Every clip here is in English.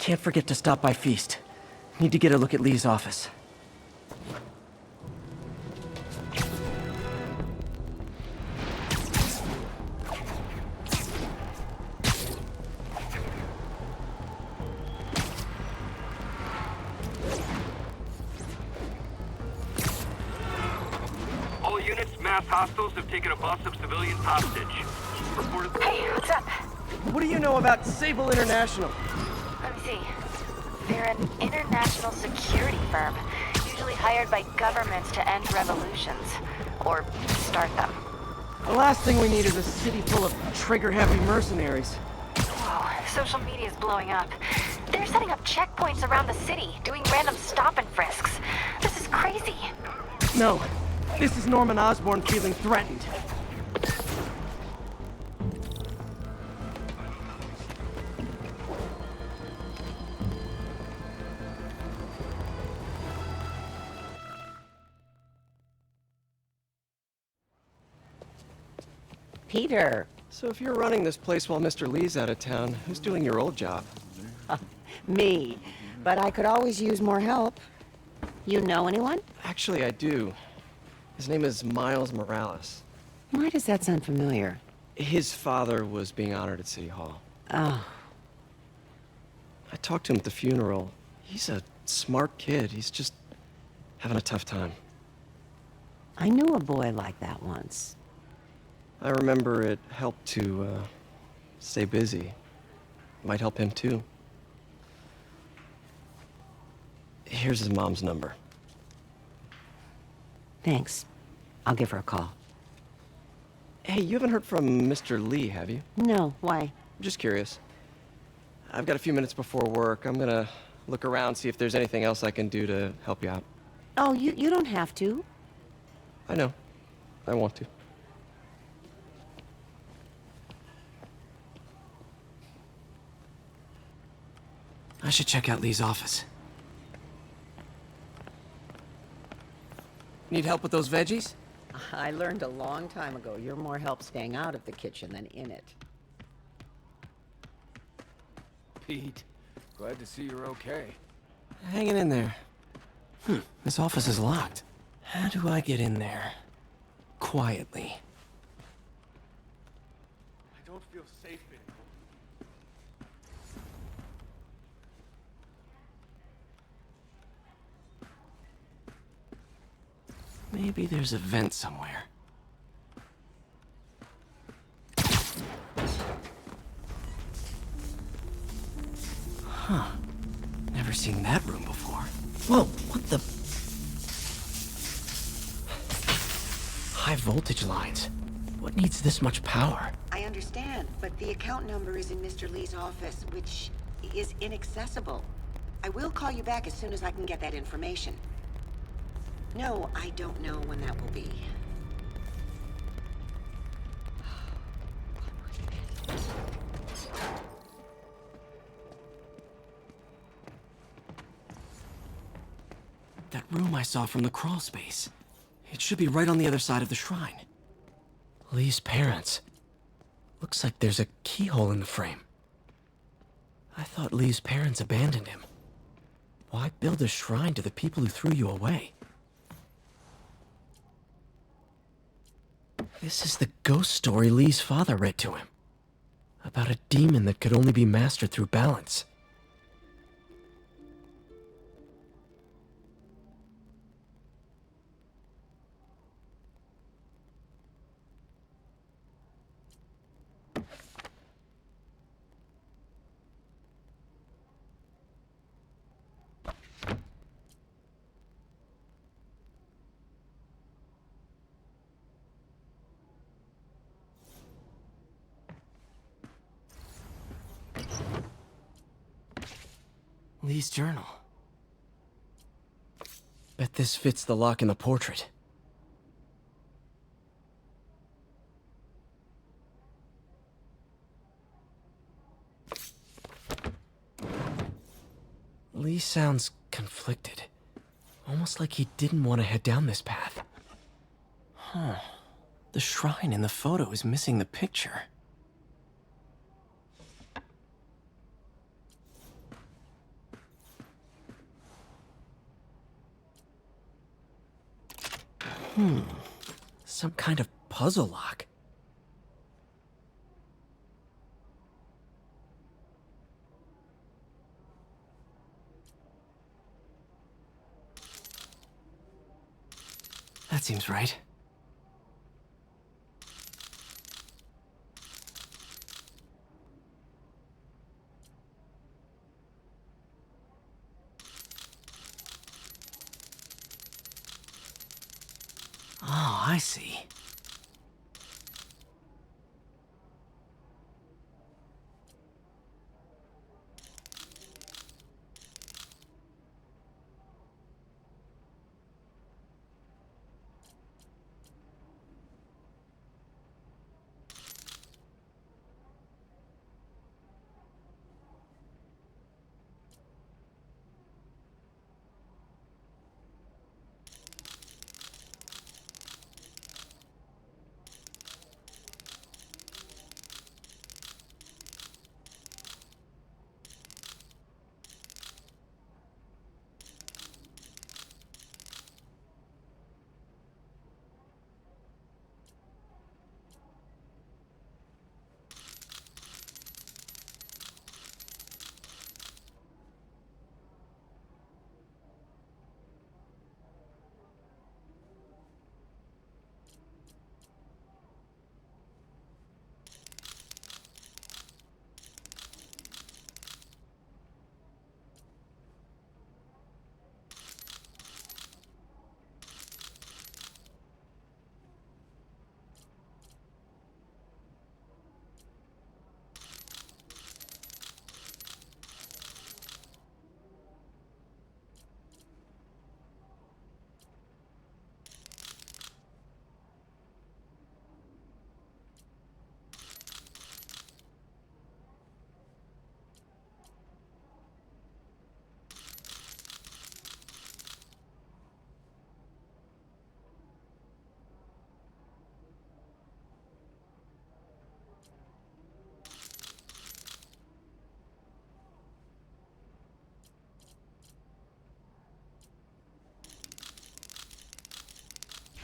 Can't forget to stop by Feast. Need to get a look at Lee's office. All units, mass hostiles have taken a bus of civilians hostage. Reported. Hey, what's up? What do you know about Sable International? Let me see. They're an international security firm, usually hired by governments to end revolutions. Or start them. The last thing we need is a city full of trigger-happy mercenaries. Whoa, social media's blowing up. They're setting up checkpoints around the city, doing random stop and frisks. This is crazy. No, this is Norman Osborn feeling threatened. Peter. So if you're running this place while Mr. Lee's out of town, who's doing your old job? Me. But I could always use more help. You know anyone? Actually, I do. His name is Miles Morales. Why does that sound familiar? His father was being honored at City Hall. Oh. I talked to him at the funeral. He's a smart kid. He's just having a tough time. I knew a boy like that once. I remember it helped to, stay busy. Might help him too. Here's his mom's number. Thanks. I'll give her a call. Hey, you haven't heard from Mr. Lee, have you? No, why? Just curious. I've got a few minutes before work. I'm gonna look around, see if there's anything else I can do to help you out. Oh, you don't have to. I know. I want to. I should check out Lee's office. Need help with those veggies? I learned a long time ago you're more help staying out of the kitchen than in it. Pete, glad to see you're okay. Hanging in there. This office is locked. How do I get in there? Quietly. I don't feel safe anymore. Maybe there's a vent somewhere. Huh. Never seen that room before. Whoa, what the? High voltage lines. What needs this much power? I understand, but the account number is in Mr. Lee's office, which is inaccessible. I will call you back as soon as I can get that information. No, I don't know when that will be. That room I saw from the crawl space. It should be right on the other side of the shrine. Lee's parents. Looks like there's a keyhole in the frame. I thought Lee's parents abandoned him. Why build a shrine to the people who threw you away? This is the ghost story Lee's father read to him. About a demon that could only be mastered through balance. Lee's journal. Bet this fits the lock in the portrait. Lee sounds conflicted. Almost like he didn't want to head down this path. Huh. The shrine in the photo is missing the picture. Some kind of puzzle lock. That seems right. Oh, I see.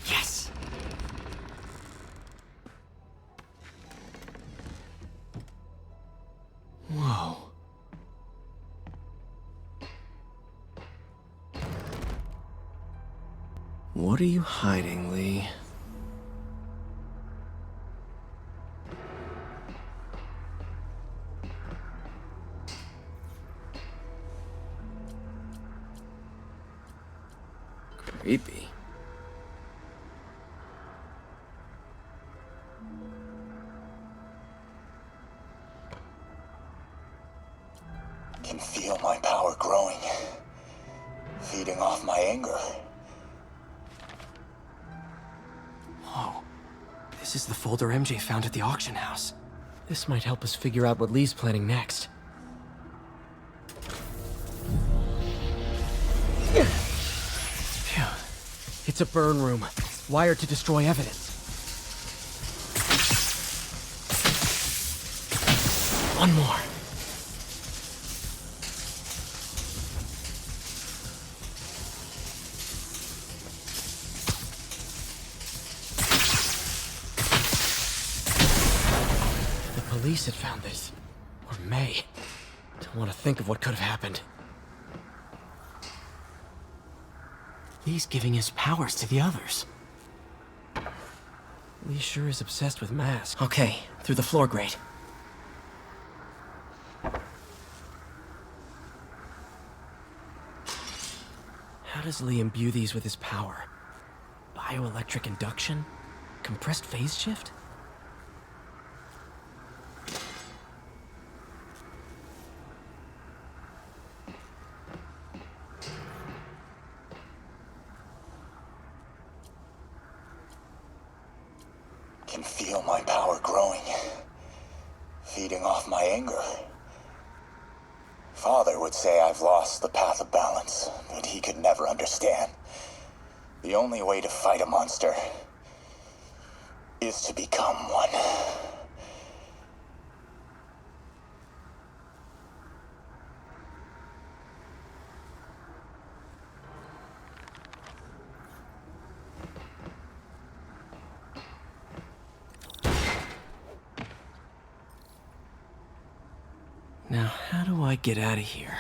Yes! Whoa. What are you hiding, Lee? Creepy. Can feel my power growing, feeding off my anger. Whoa. This is the folder MJ found at the auction house. This might help us figure out what Lee's planning next. Phew. It's a burn room, wired to destroy evidence. One more. The police had found this. Or may. Don't want to think of what could have happened. Lee's giving his powers to the others. Lee sure is obsessed with masks. Okay, through the floor grate. How does Lee imbue these with his power? Bioelectric induction? Compressed phase shift? Can feel my power growing, feeding off my anger. Father would say I've lost the path of balance, but he could never understand. The only way to fight a monster is to become one. I get out of here?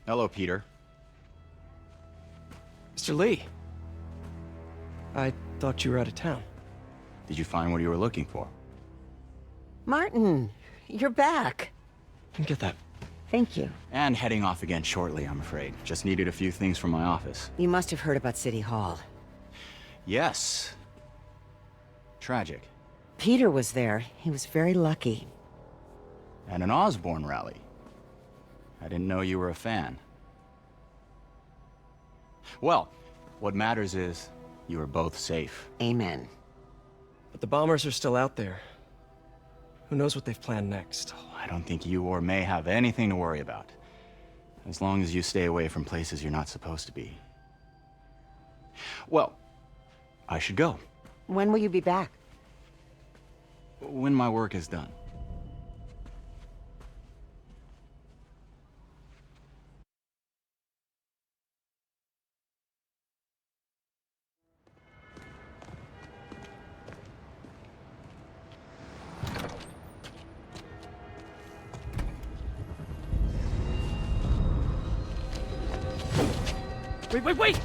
Hello, Peter. Mr. Lee. I thought you were out of town. Did you find what you were looking for? Martin, you're back. Get that. Thank you. And heading off again shortly, I'm afraid. Just needed a few things from my office. You must have heard about City Hall. Yes. Tragic. Peter was there. He was very lucky. At an Osborn rally. I didn't know you were a fan. Well, what matters is you are both safe. Amen. But the bombers are still out there. Who knows what they've planned next? I don't think you or May have anything to worry about. As long as you stay away from places you're not supposed to be. Well, I should go. When will you be back? When my work is done. Wait!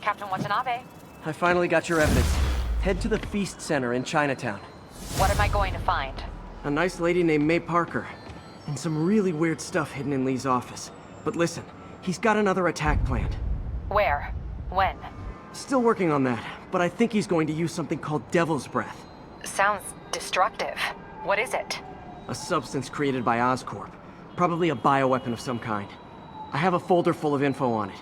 Captain Watanabe, I finally got your evidence. Head to the Feast Center in Chinatown. what am I going to find? A nice lady named May Parker. And some really weird stuff hidden in Lee's office. But listen, he's got another attack planned. Where? When? Still working on that, but I think he's going to use something called Devil's Breath. Sounds destructive. What is it? A substance created by Oscorp. Probably a bioweapon of some kind. I have a folder full of info on it.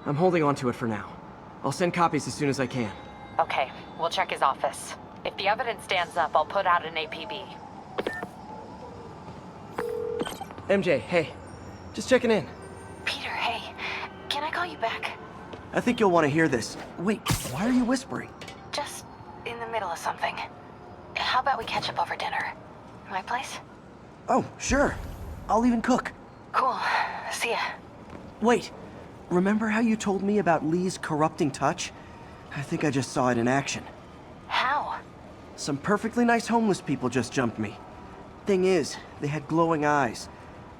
I'm holding on to it for now. I'll send copies as soon as I can. Okay, we'll check his office. If the evidence stands up, I'll put out an APB. MJ, hey. Just checking in. Peter, hey. Can I call you back? I think you'll want to hear this. Wait, why are you whispering? Just in the middle of something. How about we catch up over dinner? My place? Oh, sure. I'll even cook. Cool. See ya. Wait, remember how you told me about Lee's corrupting touch? I think I just saw it in action. How? Some perfectly nice homeless people just jumped me. Thing is, they had glowing eyes.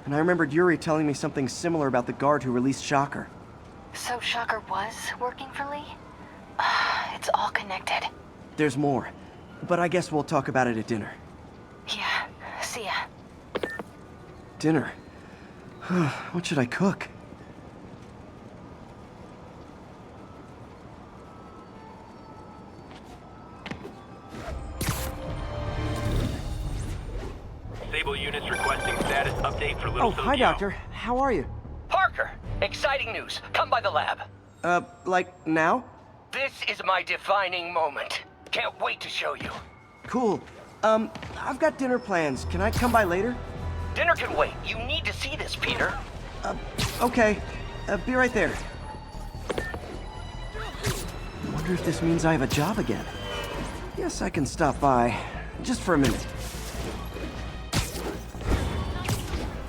And I remembered Yuri telling me something similar about the guard who released Shocker. So Shocker was working for Lee? It's all connected. There's more, but I guess we'll talk about it at dinner. Yeah, see ya. Dinner? What should I cook? Sable units requesting status update for Little Oh, hi, Tokyo. Doctor. How are you? Parker, exciting news. Come by the lab. Like now? This is my defining moment. Can't wait to show you. Cool. I've got dinner plans. Can I come by later? Dinner can wait. You need to see this, Peter. Okay. Be right there. Wonder if this means I have a job again. Guess I can stop by. Just for a minute.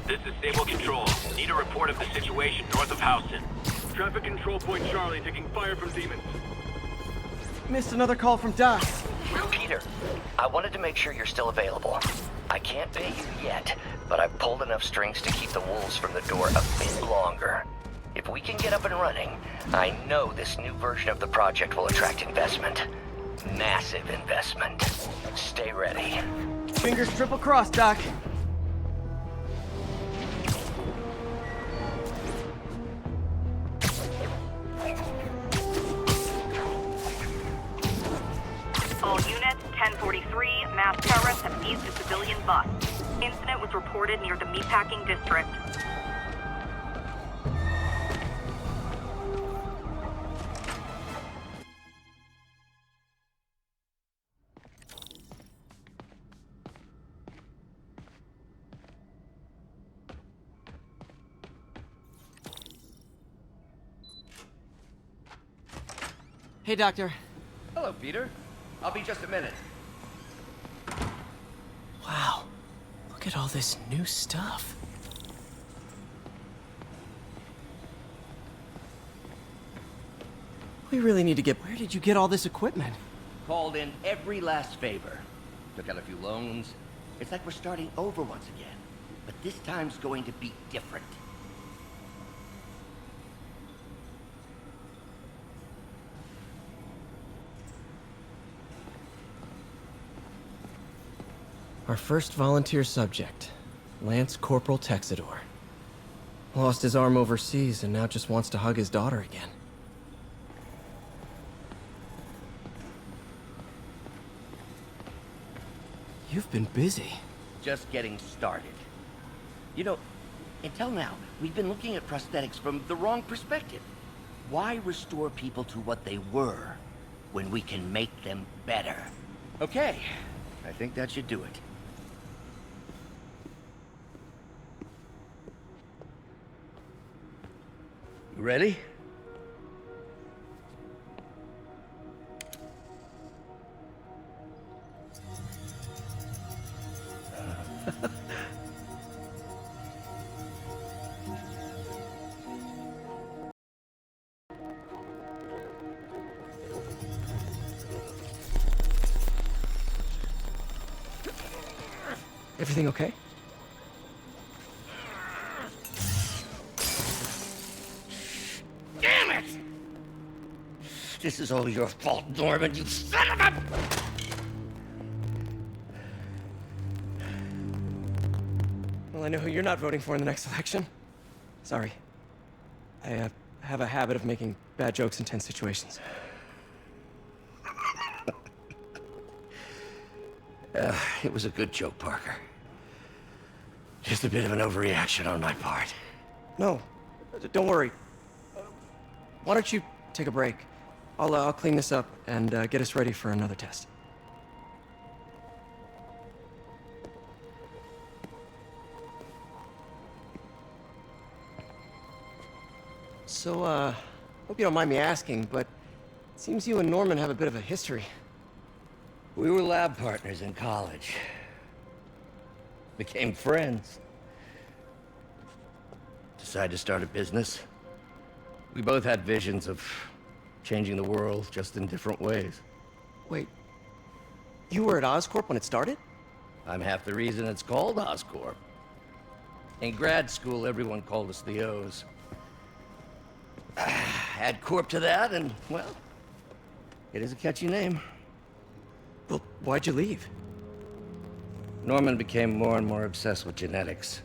This is Sable Control. Need a report of the situation north of Houston. Traffic control point Charlie taking fire from demons. Missed another call from Doc. Peter, I wanted to make sure you're still available. I can't pay you yet, but I've pulled enough strings to keep the wolves from the door a bit longer. If we can get up and running, I know this new version of the project will attract investment. Massive investment. Stay ready. Fingers triple crossed, Doc. gas terrorists have seized a civilian bus. Incident was reported near the meatpacking district. Hey, Doctor. Hello, Peter. I'll be just a minute. Wow. Look at all this new stuff. We really need to get... Where did you get all this equipment? Called in every last favor. Took out a few loans. It's like we're starting over once again. But this time's going to be different. Our first volunteer subject, Lance Corporal Texidor. Lost his arm overseas and now just wants to hug his daughter again. You've been busy. Just getting started. You know, until now, we've been looking at prosthetics from the wrong perspective. Why restore people to what they were when we can make them better? Okay, I think that should do it. You ready? Everything okay? Damn it! This is all your fault, Norman, you son of a... Well, I know who you're not voting for in the next election. Sorry. I have a habit of making bad jokes in tense situations. It was a good joke, Parker. Just a bit of an overreaction on my part. No, don't worry. Why don't you take a break? I'll clean this up and get us ready for another test. So, hope you don't mind me asking, but it seems you and Norman have a bit of a history. We were lab partners in college. Became friends. Decided to start a business. We both had visions of changing the world, just in different ways. Wait, you were at Oscorp when it started? I'm half the reason it's called Oscorp. In grad school, everyone called us the O's. Add Corp to that, and, well, it is a catchy name. Well, why'd you leave? Norman became more and more obsessed with genetics.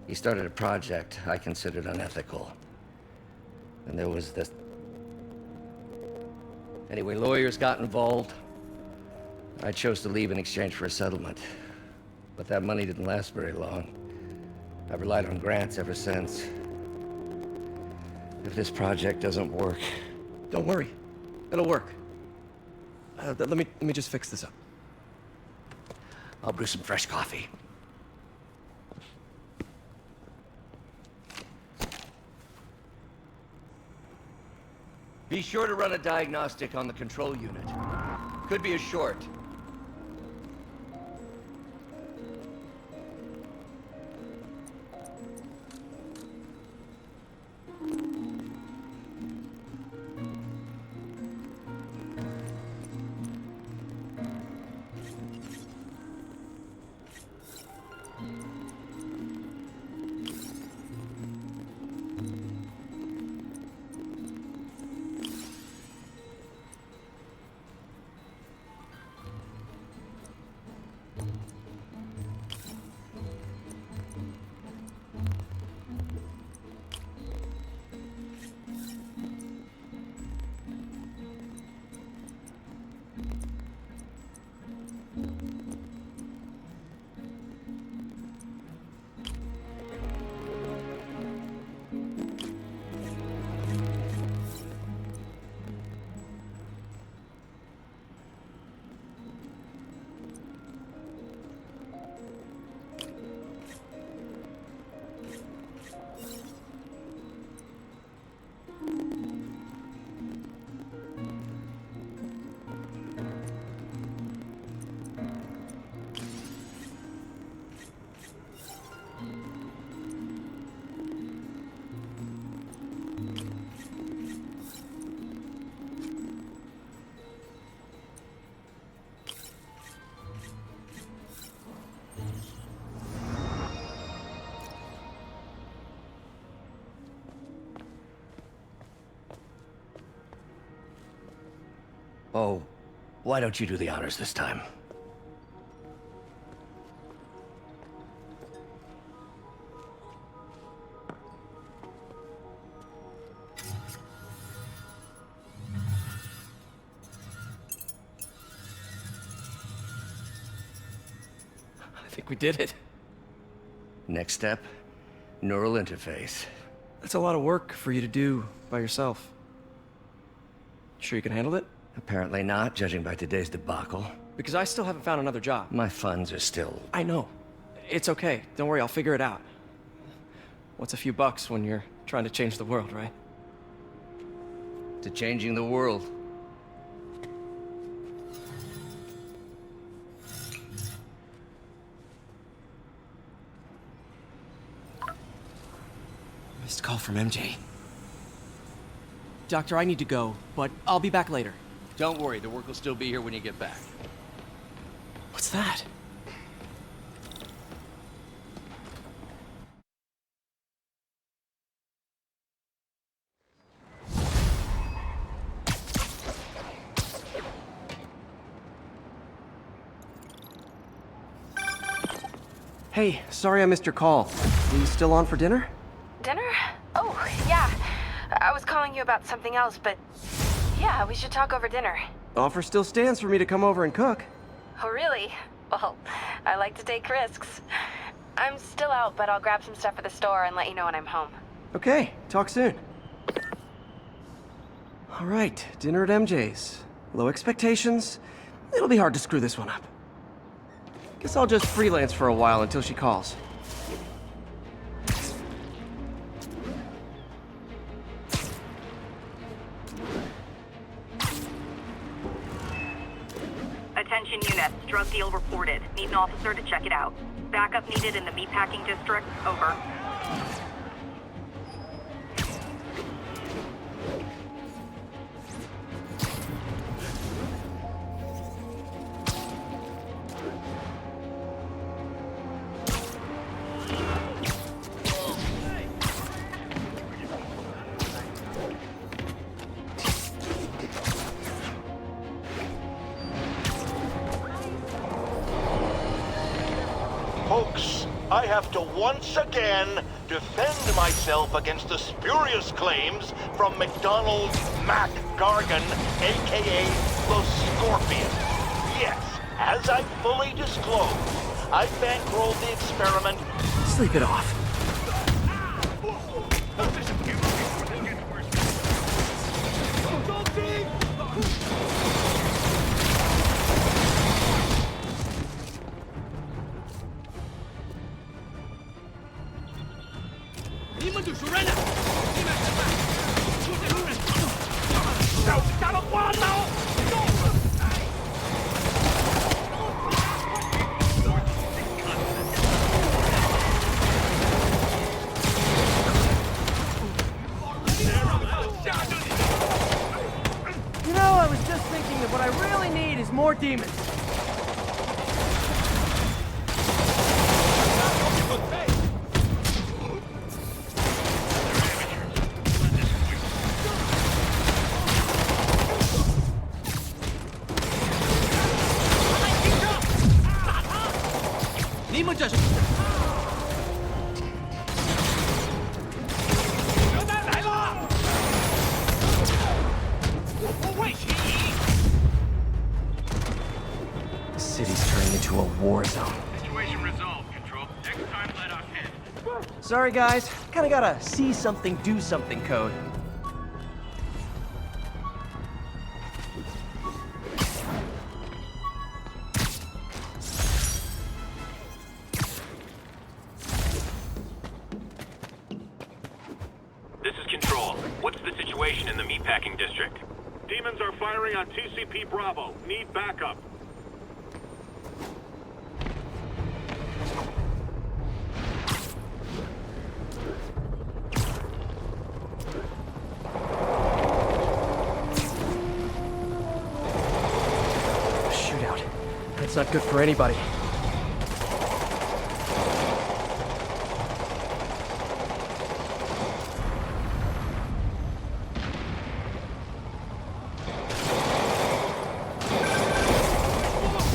He started a project I considered unethical. And there was this... Anyway, lawyers got involved. I chose to leave in exchange for a settlement. But that money didn't last very long. I've relied on grants ever since. If this project doesn't work... Don't worry. It'll work. Let me just fix this up. I'll brew some fresh coffee. Be sure to run a diagnostic on the control unit. Could be a short. Oh, why don't you do the honors this time? I think we did it. Next step, neural interface. That's a lot of work for you to do by yourself. Sure you can handle it? Apparently not, judging by today's debacle. Because I still haven't found another job. My funds are still... I know. It's okay. Don't worry, I'll figure it out. What's a few bucks when you're trying to change the world, right? to changing the world. Missed call from MJ. Doctor, I need to go, but I'll be back later. Don't worry, the work will still be here when you get back. What's that? Hey, sorry I missed your call. Are you still on for dinner? Dinner? Oh, yeah. I was calling you about something else, but yeah, we should talk over dinner. Offer still stands for me to come over and cook. Oh, really? Well, I like to take risks. I'm still out, but I'll grab some stuff at the store and let you know when I'm home. Okay, talk soon. All right, dinner at MJ's. Low expectations. It'll be hard to screw this one up. Guess I'll just freelance for a while until she calls. Attention units, drug deal reported. Need an officer to check it out. Backup needed in the meatpacking district. Over. Folks, I have to once again defend myself against the spurious claims from McDonald's Mac Gargan, aka the Scorpion. Yes, as I fully disclosed, I bankrolled the experiment. Sleep it off. You know, I was just thinking that what I really need is more demons. The city's turning into a war zone. Situation resolved, Control. Next time, let us hit. Sorry, guys. Kinda gotta see something, do something code. This is Control. What's the situation in the meatpacking district? Demons are firing on TCP Bravo. Need backup. Shootout. That's not good for anybody.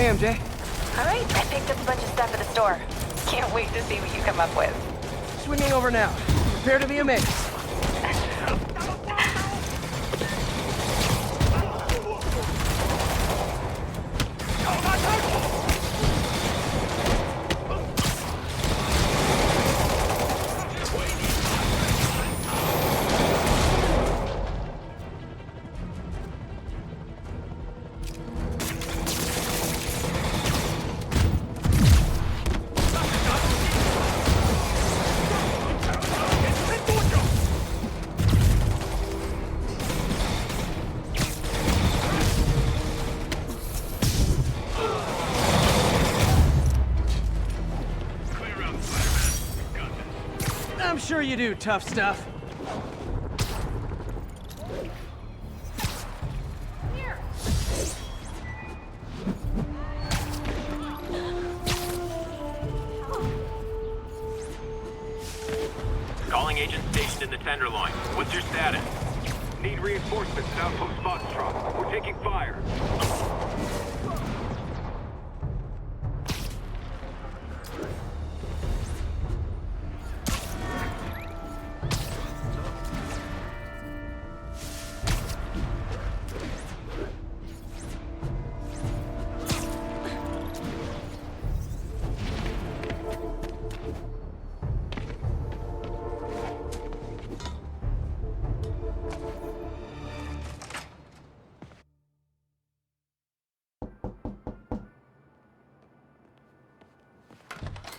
Hey, MJ. All right, I picked up a bunch of stuff at the store. Can't wait to see what you come up with. Swinging over now. Prepare to be amazed. I'm sure you do, tough stuff. Calling agent stationed in the Tenderloin. What's your status? Need reinforcements at Outpost Foxtrot. We're taking fire.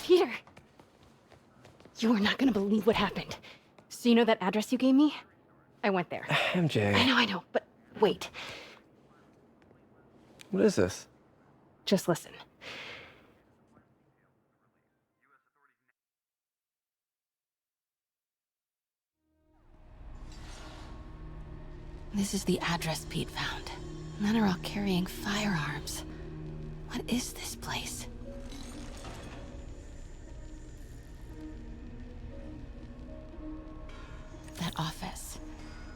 Peter! You are not gonna believe what happened. So you know that address you gave me? I went there. MJ. I know, but wait. What is this? Just listen. This is the address Pete found. Men are all carrying firearms. What is this place? That office.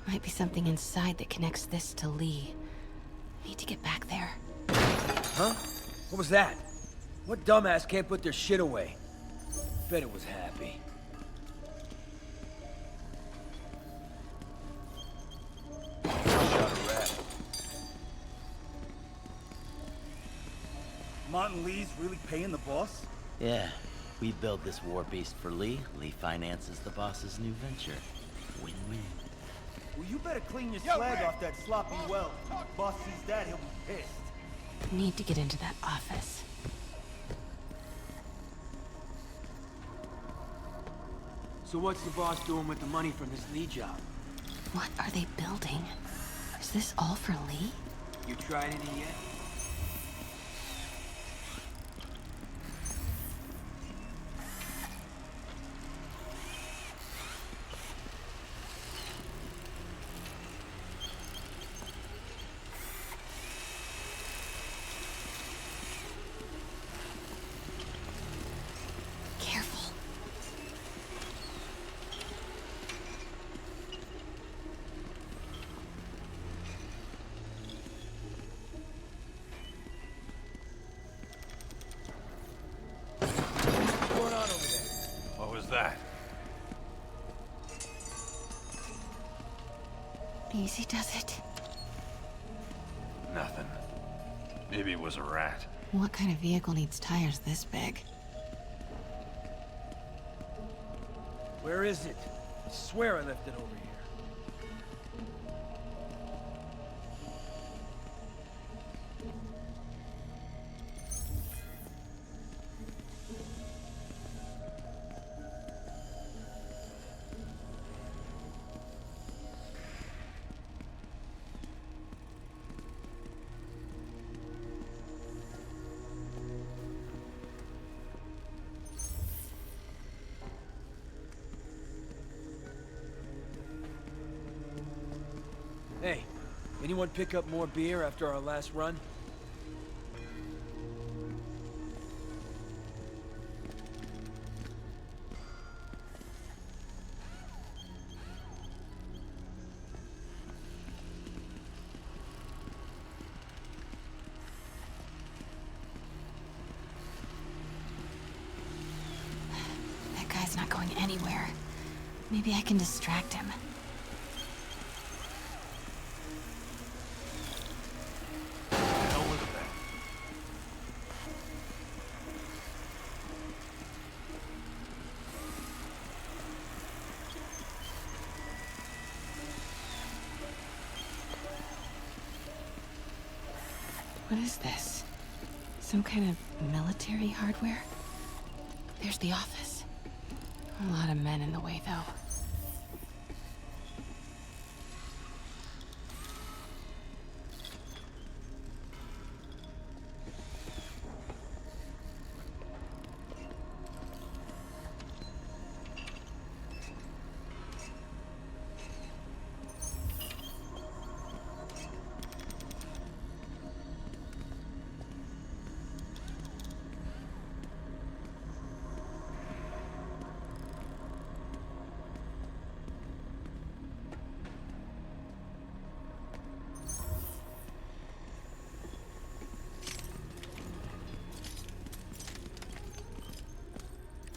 Might be something inside that connects this to Lee. Need to get back there. Huh? What was that? What dumbass can't put their shit away? Bet it was Happy. Shot a rat. Martin Lee's really paying the boss? Yeah. We build this war beast for Lee. Lee finances the boss's new venture. Win-win. Well, you better clean your slag off that sloppy well. Boss sees that, he'll be pissed. Need to get into that office. So what's the boss doing with the money from this Lee job? What are they building? Is this all for Lee? You tried any yet? Careful. What's going on over there? What was that? Easy does it. Nothing. Maybe it was a rat. What kind of vehicle needs tires this big? Where is it? I swear I left it over here. Hey, anyone pick up more beer after our last run? going anywhere. Maybe I can distract him. What is this? Some kind of military hardware? There's the office. A lot of men in the way, though.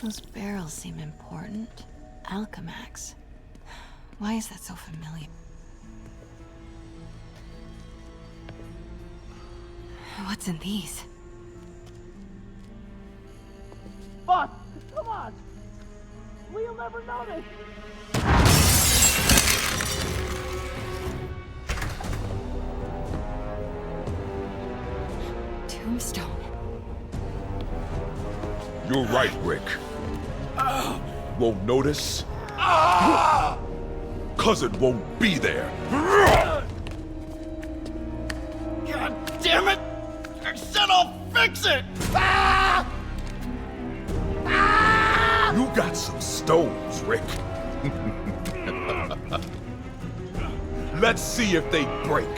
Those barrels seem important. Alchemax. Why is that so familiar? What's in these? Boss, come on! We'll never notice! Tombstone. You're right, Rick. Won't notice? Cause it won't be there. God damn it! I said I'll fix it! You got some stones, Rick. Let's see if they break.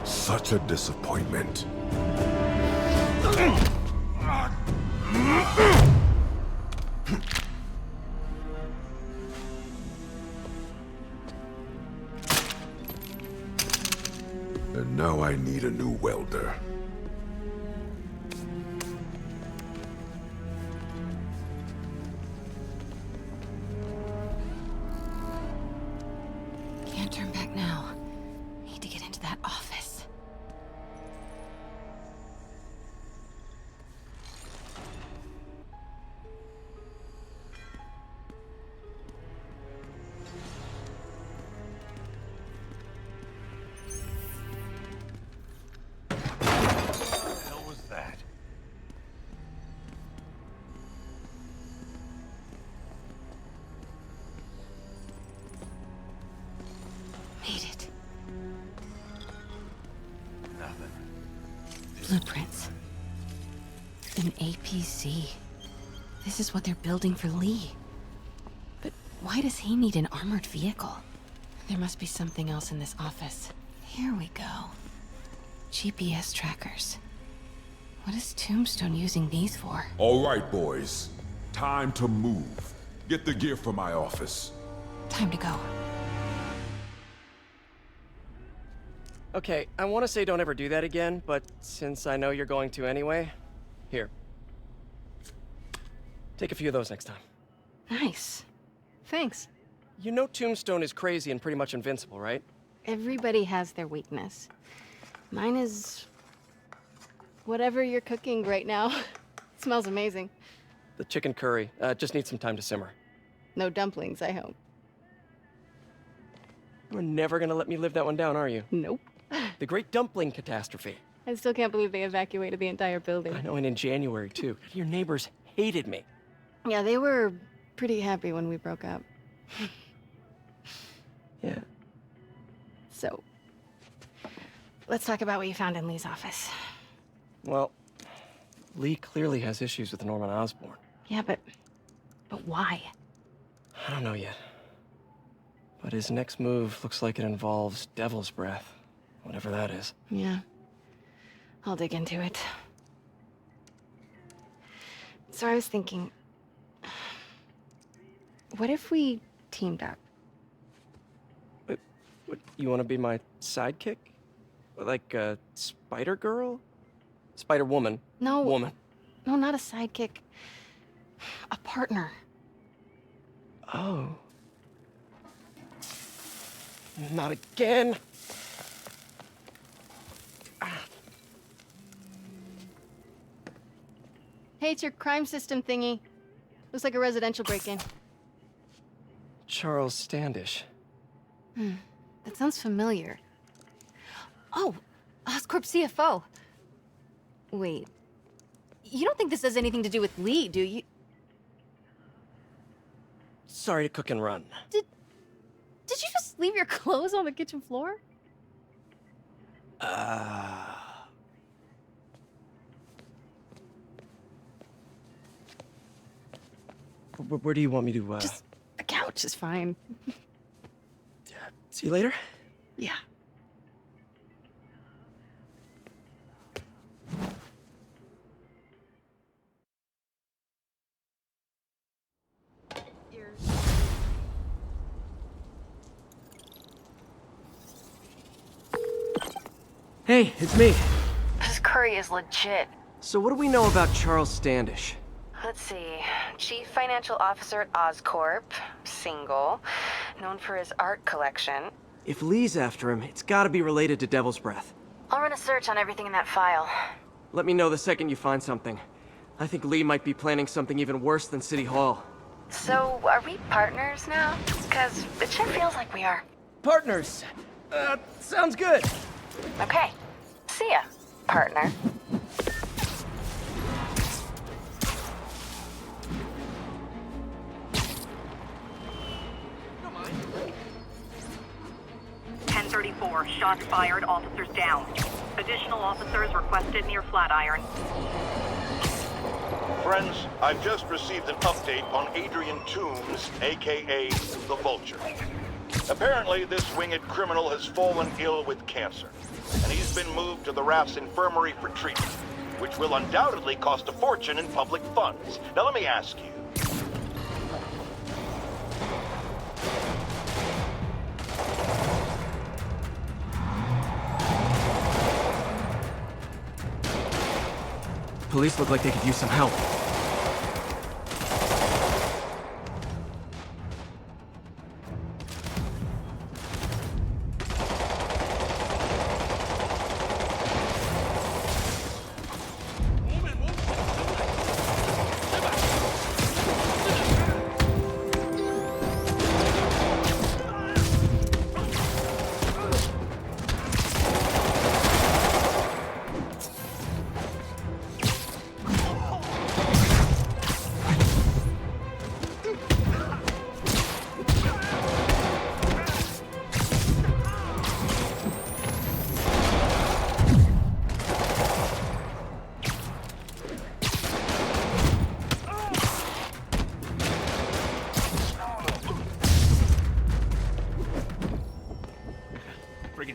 Such a disappointment. And now I need a new welder. Can't turn back now. Need to get into that office. Made it. Blueprints. An APC. This is what they're building for Lee. But why does he need an armored vehicle? There must be something else in this office. Here we go. GPS trackers. What is Tombstone using these for? All right, boys. Time to move. Get the gear from my office. Time to go. Okay, I want to say don't ever do that again, but since I know you're going to anyway, here. Take a few of those next time. Nice. Thanks. You know Tombstone is crazy and pretty much invincible, right? Everybody has their weakness. Mine is... whatever you're cooking right now. It smells amazing. The chicken curry. Just needs some time to simmer. No dumplings, I hope. You're never gonna let me live that one down, are you? Nope. The Great Dumpling Catastrophe. I still can't believe they evacuated the entire building. I know, and in January, too. Your neighbors hated me. Yeah, they were pretty happy when we broke up. Yeah. So, let's talk about what you found in Lee's office. Well, Lee clearly has issues with Norman Osborn. Yeah, but why? I don't know yet. But his next move looks like it involves Devil's Breath. Whatever that is. Yeah. I'll dig into it. So I was thinking... what if we teamed up? What, you want to be my sidekick? Like a spider girl? Spider woman? No. Woman. No, not a sidekick. A partner. Oh. Not again. Hey, it's your crime system thingy. Looks like a residential break-in. Charles Standish. That sounds familiar. Oh, Oscorp CFO. Wait. You don't think this has anything to do with Lee, do you? Sorry to cook and run. Did you just leave your clothes on the kitchen floor? Where do you want me to, Just the couch is fine. See you later? Yeah. Hey, it's me. This curry is legit. So what do we know about Charles Standish? Let's see. Chief Financial Officer at Oscorp. Single. Known for his art collection. If Lee's after him, it's gotta be related to Devil's Breath. I'll run a search on everything in that file. Let me know the second you find something. I think Lee might be planning something even worse than City Hall. So, are we partners now? Because it sure feels like we are. Partners! Sounds good! Okay. See ya, partner. Shots fired, officers down. Additional officers requested near Flatiron. Friends, I've just received an update on Adrian Toombs, aka the Vulture. Apparently, this winged criminal has fallen ill with cancer, and he's been moved to the RAF's infirmary for treatment, which will undoubtedly cost a fortune in public funds. Now let me ask you, Police look like they could use some help.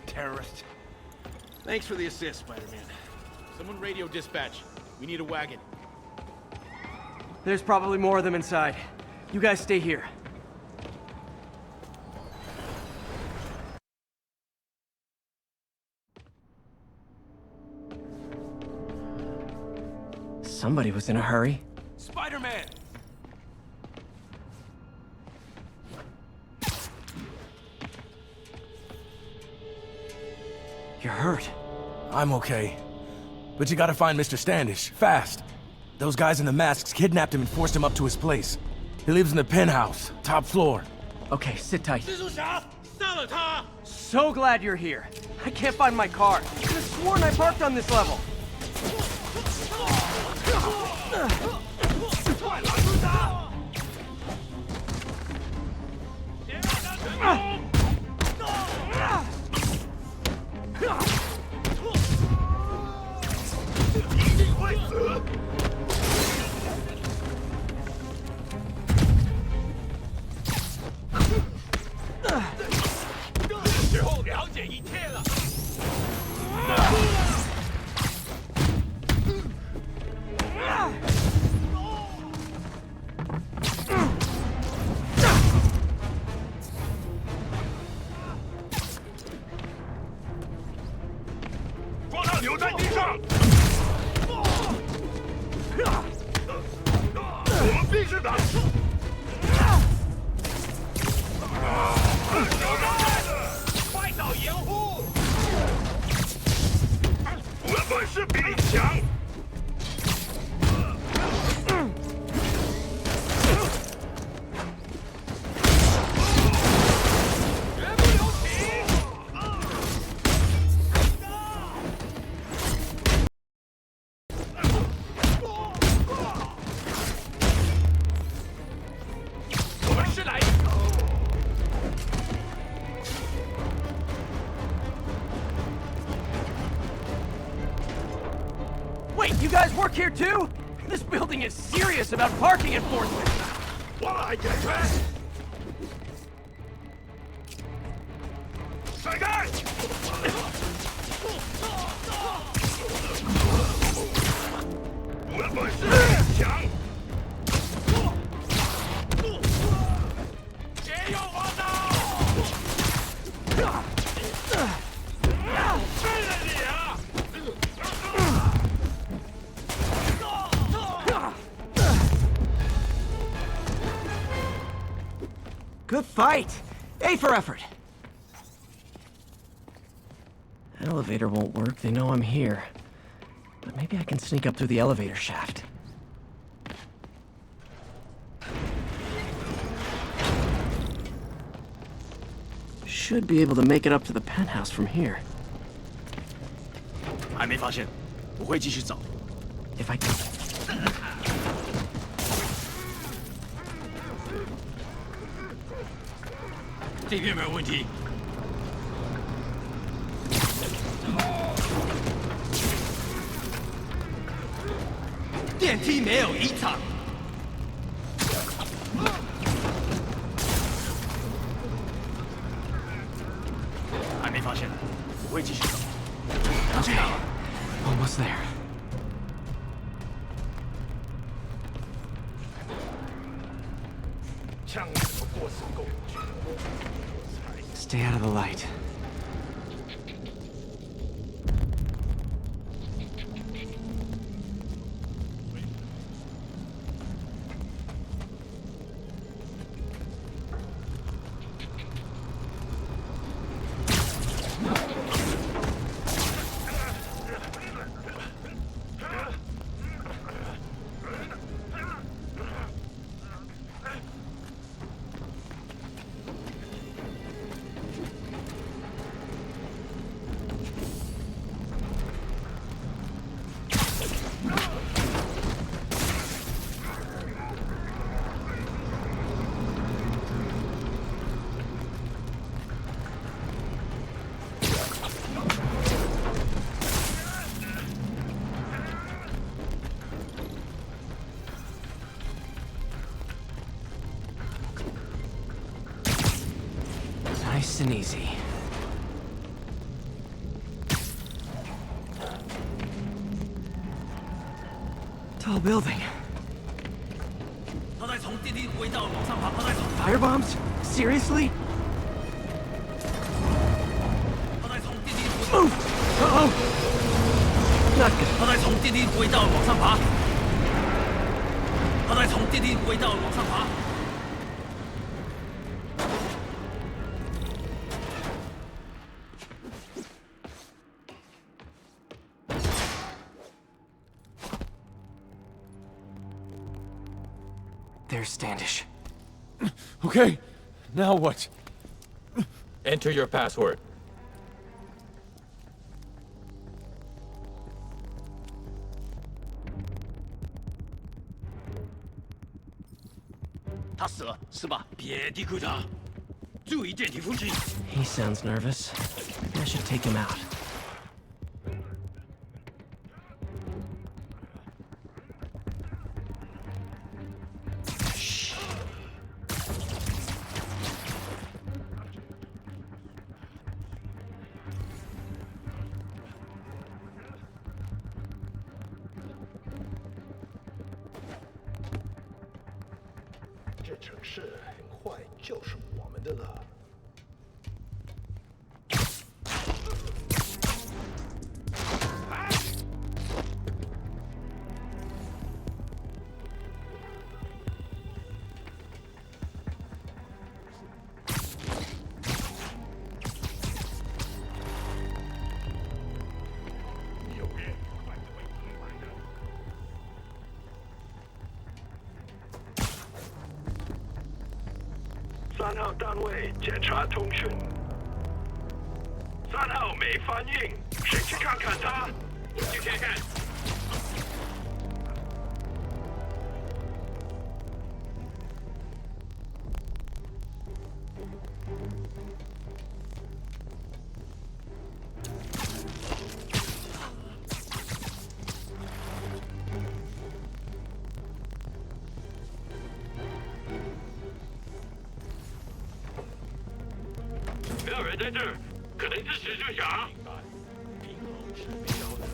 Terrorist. Thanks for the assist, Spider-Man. Someone radio dispatch. We need a wagon. There's probably more of them inside. You guys stay here. Somebody was in a hurry. Spider-Man! You're hurt. I'm okay. But you gotta find Mr. Standish, fast. Those guys in the masks kidnapped him and forced him up to his place. He lives in the penthouse, top floor. Okay, sit tight. So glad you're here. I can't find my car. I could have sworn I parked on this level. 扭在地上！我们必须打！快找掩护！我的本事比你强。Wait, you guys work here too? This building is serious about parking enforcement. 我来解决。闪开！我的本事比你强。别用我刀！为了你啊！ Good fight! A for effort! Elevator won't work, they know I'm here. But maybe I can sneak up through the elevator shaft. Should be able to make it up to the penthouse from here. 还没发现，我会继续找。 If I can... 这边没有问题。电梯没有异常。还没发现，我会继续找。Okay, almost there. Stay out of the light. Nice and easy. Tall building. Firebombs? Seriously? Move! Uh-oh! Not good. 他在从电梯轨道往上爬。他在从电梯轨道往上爬。 There's Standish. Okay, now what? Enter your password. 他死了是吧？别低估他，注意电梯附近。 He sounds nervous. Maybe I should take him out. 3号单位检查通讯。3号没反应，谁去看看他？去看看。没有人在这儿，可能是十字侠。平衡是必要的。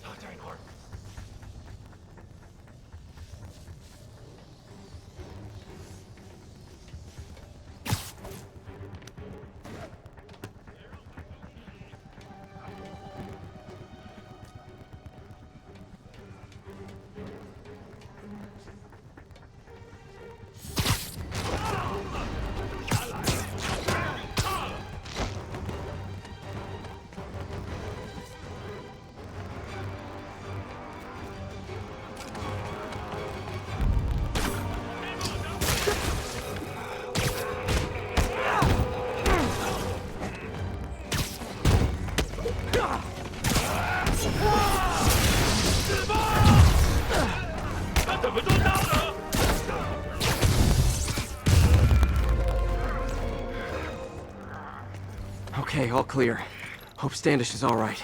他在哪儿？Okay, all clear. Hope Standish is all right.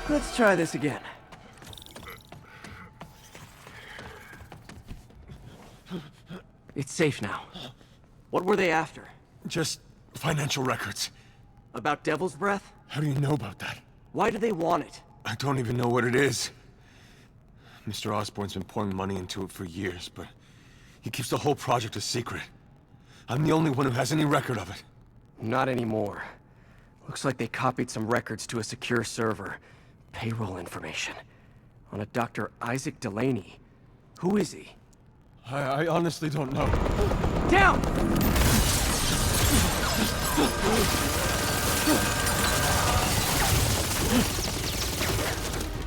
Let's try this again. It's safe now. What were they after? Just financial records. About Devil's Breath? How do you know about that? Why do they want it? I don't even know what it is. Mr. Osborn's been pouring money into it for years, but he keeps the whole project a secret. I'm the only one who has any record of it. Not anymore. Looks like they copied some records to a secure server. Payroll information. On a Dr. Isaac Delaney. Who is he? I honestly don't know. Down!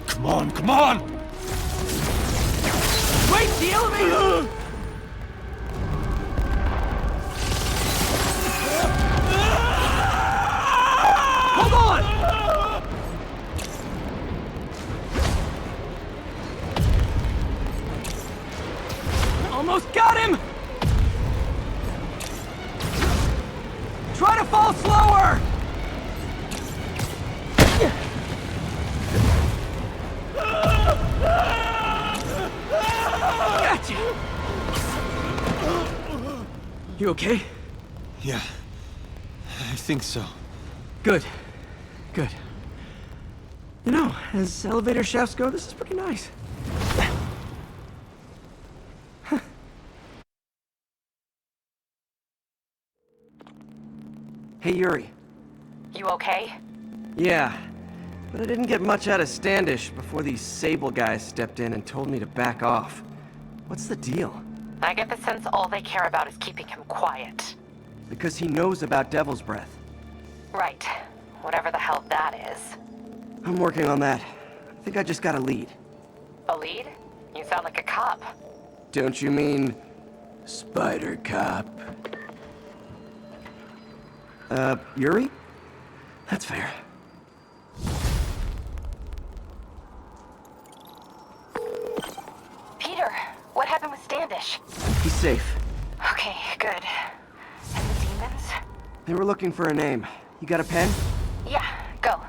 Come on, come on! Wait, the elevator! Hold on! Almost got him! Try to fall slower! Gotcha! You okay? Yeah, I think so. Good. Good. You know, as elevator shafts go, this is pretty nice. Hey, Yuri. You okay? Yeah, but I didn't get much out of Standish before these Sable guys stepped in and told me to back off. What's the deal? I get the sense all they care about is keeping him quiet. Because he knows about Devil's Breath. Right. Whatever the hell that is. I'm working on that. I think I just got a lead. A lead? You sound like a cop. Don't you mean... Spider Cop? Yuri? That's fair. Peter, what happened with Standish? He's safe. Okay, good. And the demons? They were looking for a name. You got a pen? Yeah, go.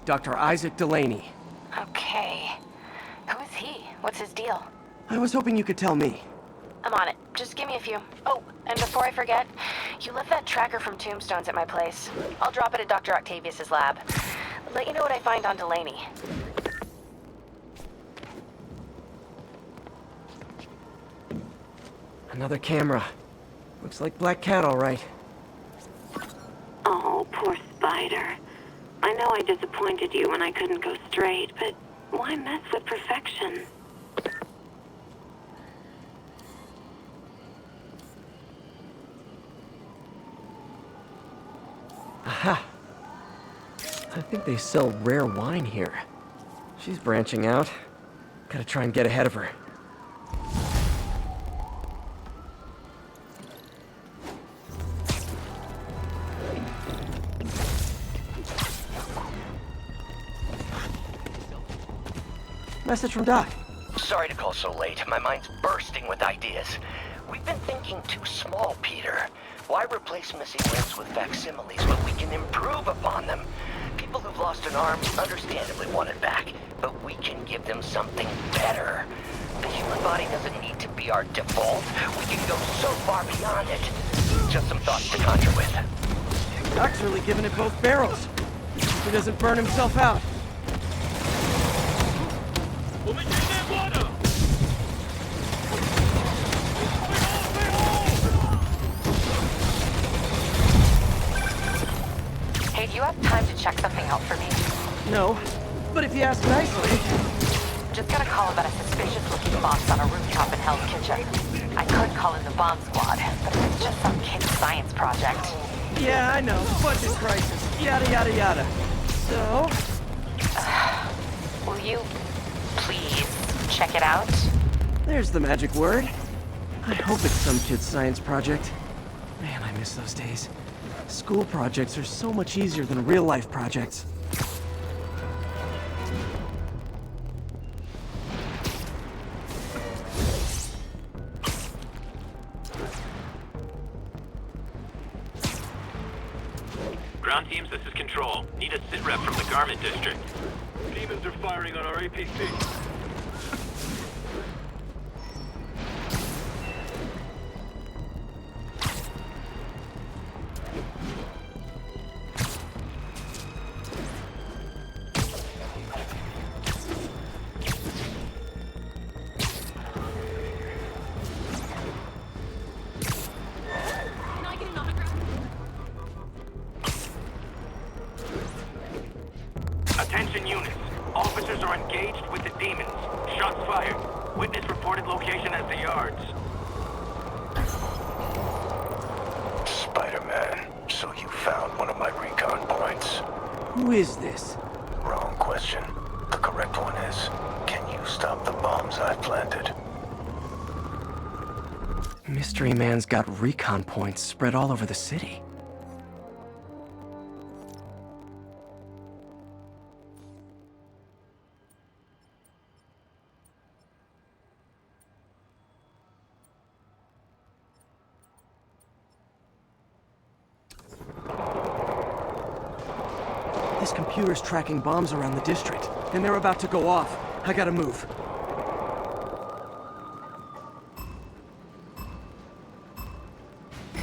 Dr. Isaac Delaney. Okay. Who is he? What's his deal? I was hoping you could tell me. I'm on it. Just give me a few. Oh, and before I forget, you left that tracker from Tombstones at my place. I'll drop it at Dr. Octavius's lab. Let you know what I find on Delaney. Another camera. Looks like Black Cat, all right. Oh, poor Spider. I know I disappointed you when I couldn't go straight, but why mess with perfection? Aha! I think they sell rare wine here. She's branching out. Gotta try and get ahead of her. Message from Doc. Sorry to call so late. My mind's bursting with ideas. We've been thinking too small, Peter. Why replace missing limbs with facsimiles when we can improve upon them? People who've lost an arm understandably want it back, but we can give them something better. The human body doesn't need to be our default. We can go so far beyond it. Just some thoughts to conjure with. Doc's really giving it both barrels. If he doesn't burn himself out. Hey, do you have time to check something out for me? No, but if you ask nicely. Just got a call about a suspicious-looking box on a rooftop in Hell's Kitchen. I could call in the bomb squad, but it's just some kid's science project. Yeah, I know. Budget crisis. Yada, yada, yada. So? Will you please check it out? There's the magic word. I hope it's some kid's science project. Man, I miss those days. School projects are so much easier than real-life projects. Ground teams, this is Control. Need a sit rep from the Garment District. Demons are firing on our APC. Attention units. Officers are engaged with the demons. Shots fired. Witness reported location as the yards. Spider-Man, so you found one of my recon points. Who is this? Wrong question. The correct one is, can you stop the bombs I've planted? Mystery Man's got recon points spread all over the city. This computer's tracking bombs around the district, and they're about to go off. I gotta move.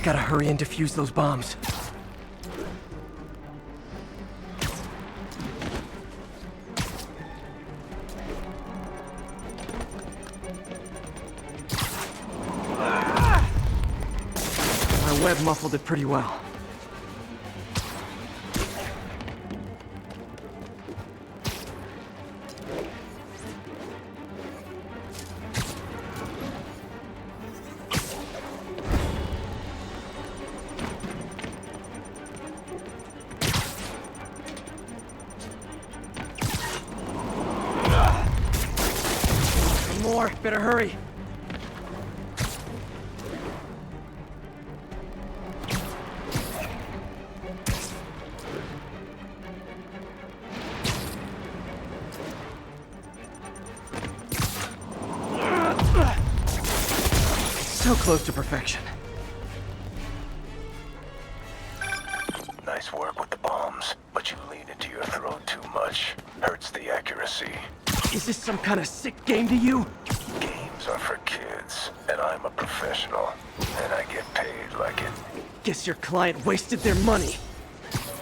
Gotta hurry and defuse those bombs. My web muffled it pretty well. More. Better hurry. So close to perfection. Nice work with the bombs, but you lean into your throat too much. Hurts the accuracy. Is this some kind of sick game to you? Games are for kids, and I'm a professional, and I get paid like it. Guess your client wasted their money.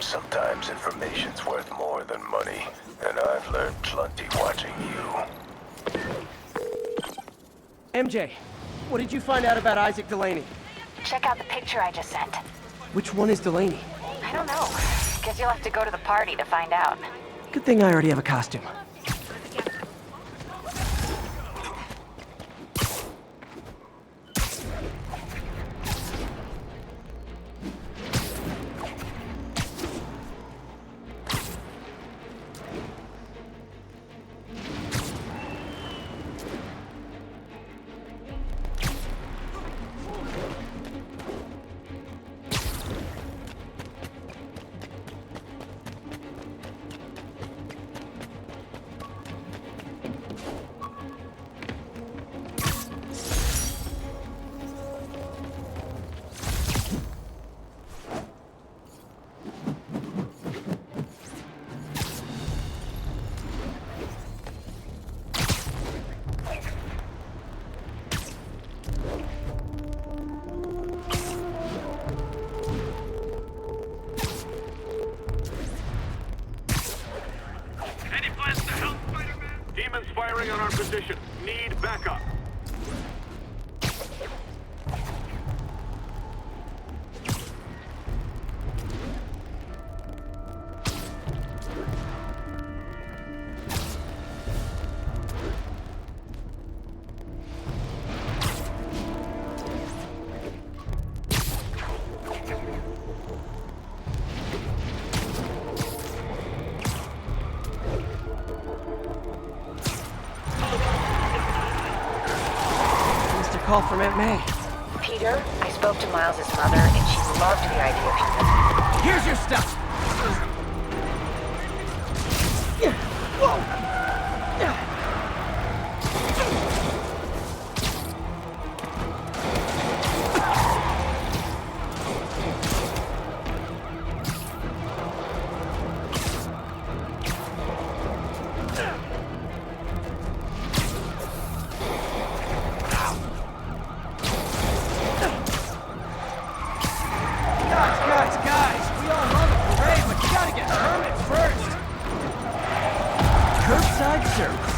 Sometimes information's worth more than money, and I've learned plenty watching you. MJ, what did you find out about Isaac Delaney? Check out the picture I just sent. Which one is Delaney? I don't know. Guess you'll have to go to the party to find out. Good thing I already have a costume. Demons firing on our position. Need backup. Call from Aunt May. Peter, I spoke to Miles's mother, and she loved the idea of you. Here's your stuff! Guys, we all love a parade, but you gotta get permits first. Curbside service.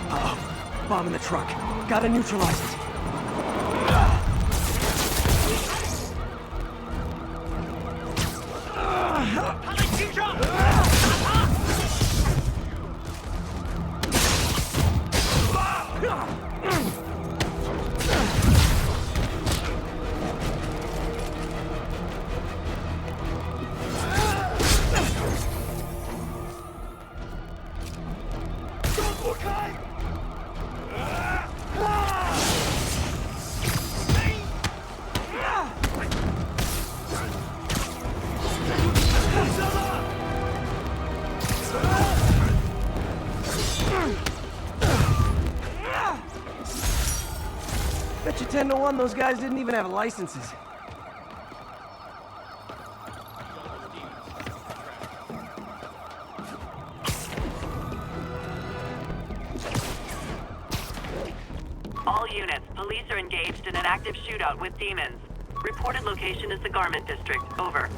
Uh-oh, bomb in the truck. Gotta neutralize it. Bet you 10 to 1 those guys didn't even have licenses. All units, police are engaged in an active shootout with demons. Reported location is the Garment District. Over.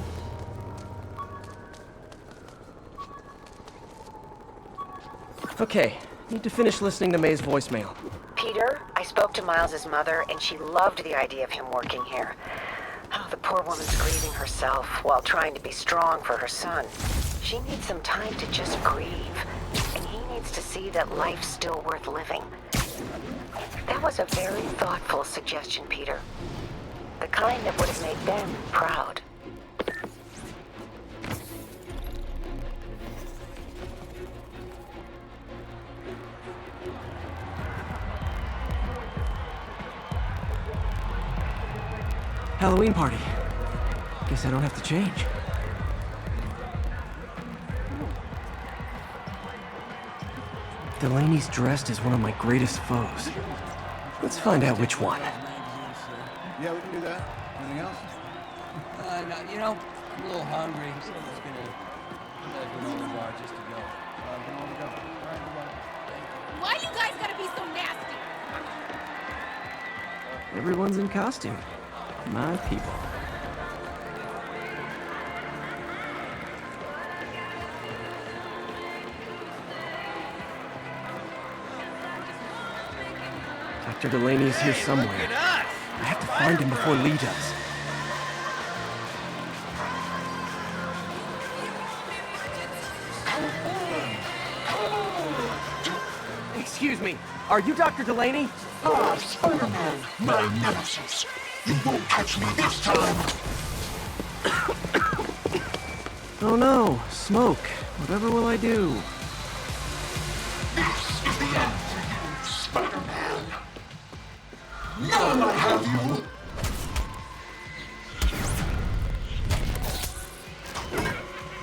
Okay, need to finish listening to May's voicemail. Peter, I spoke to Miles's mother, and she loved the idea of him working here. Oh, the poor woman's grieving herself while trying to be strong for her son. She needs some time to just grieve, and he needs to see that life's still worth living. That was a very thoughtful suggestion, Peter. The kind that would have made them proud. Halloween party. Guess I don't have to change. Delaney's dressed as one of my greatest foes. Let's find out which one. Yeah, we can do that. Anything else? No, you know, I'm a little hungry, so I'm just gonna head to the bar just to go. Why you guys gotta be so nasty? Everyone's in costume. My people. Dr. Delaney is here somewhere. I have to find him before Lee does. Excuse me, are you Dr. Delaney? Ah, Spider-Man, my nemesis. You won't catch me this time. Oh no, smoke. Whatever will I do? This is the end for you, Spider-Man. Now I have you.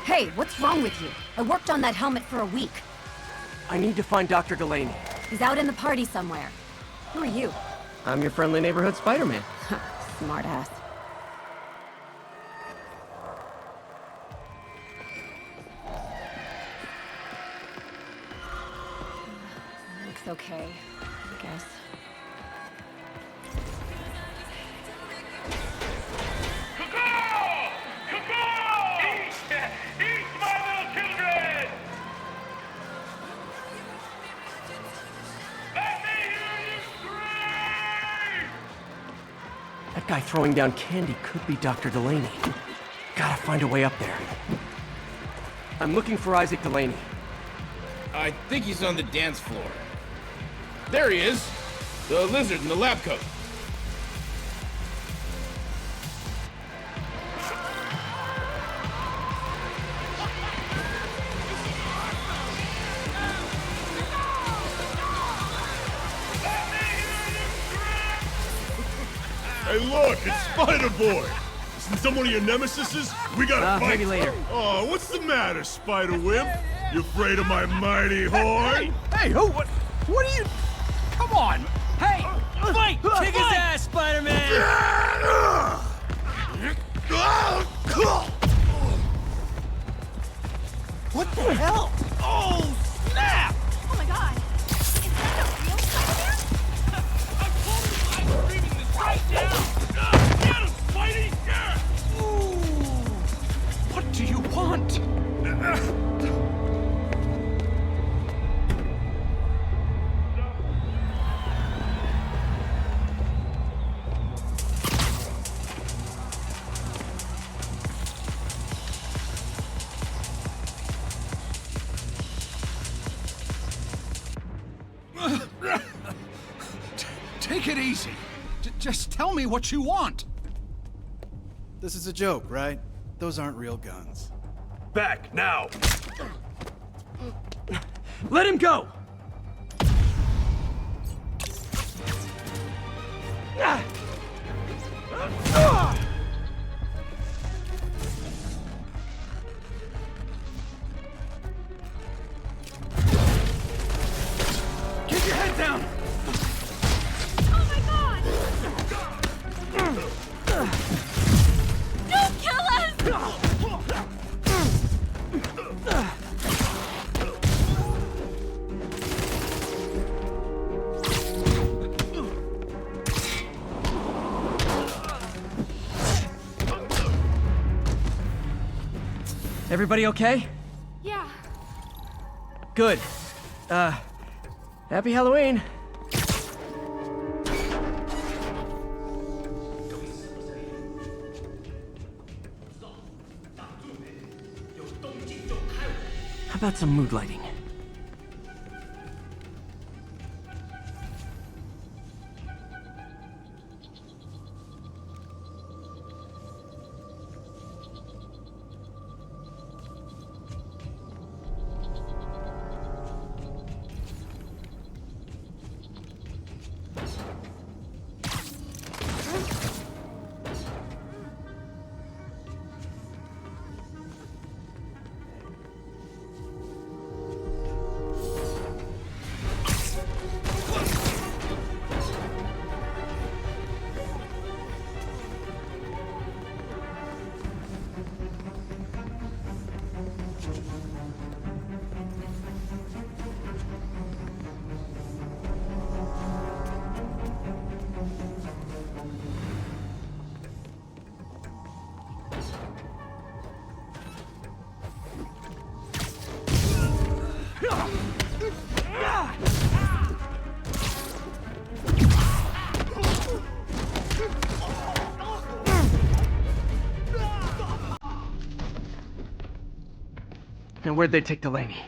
Hey, what's wrong with you? I worked on that helmet for a week. I need to find Dr. Delaney. He's out in the party somewhere. Who are you? I'm your friendly neighborhood Spider-Man. Smartass. Looks okay, I guess. That guy throwing down candy could be Dr. Delaney. Gotta find a way up there. I'm looking for Isaac Delaney. I think he's on the dance floor. There he is! The lizard in the lab coat. Hey, look, it's Spider-Boy! Isn't someone of your nemesises? We gotta fight! Maybe later. Oh, what's the matter, Spider-Wimp? You afraid of my mighty horn? Hey, who? What are you? Come on! Hey! Fight! Kick his ass, Spider-Man! What the hell? Oh, snap! Oh my god! Is that a real Spider-Man? I'm totally live streaming this right now! Get him, Spidey! Yeah! Ooh. What do you want? Take it easy. Just tell me what you want. This is a joke, right? Those aren't real guns. Back, now! Let him go! Keep your head down! Oh my god! Don't kill us! Everybody okay? Yeah. Good. Happy Halloween. How about some mood lighting? And where'd they take Delaney?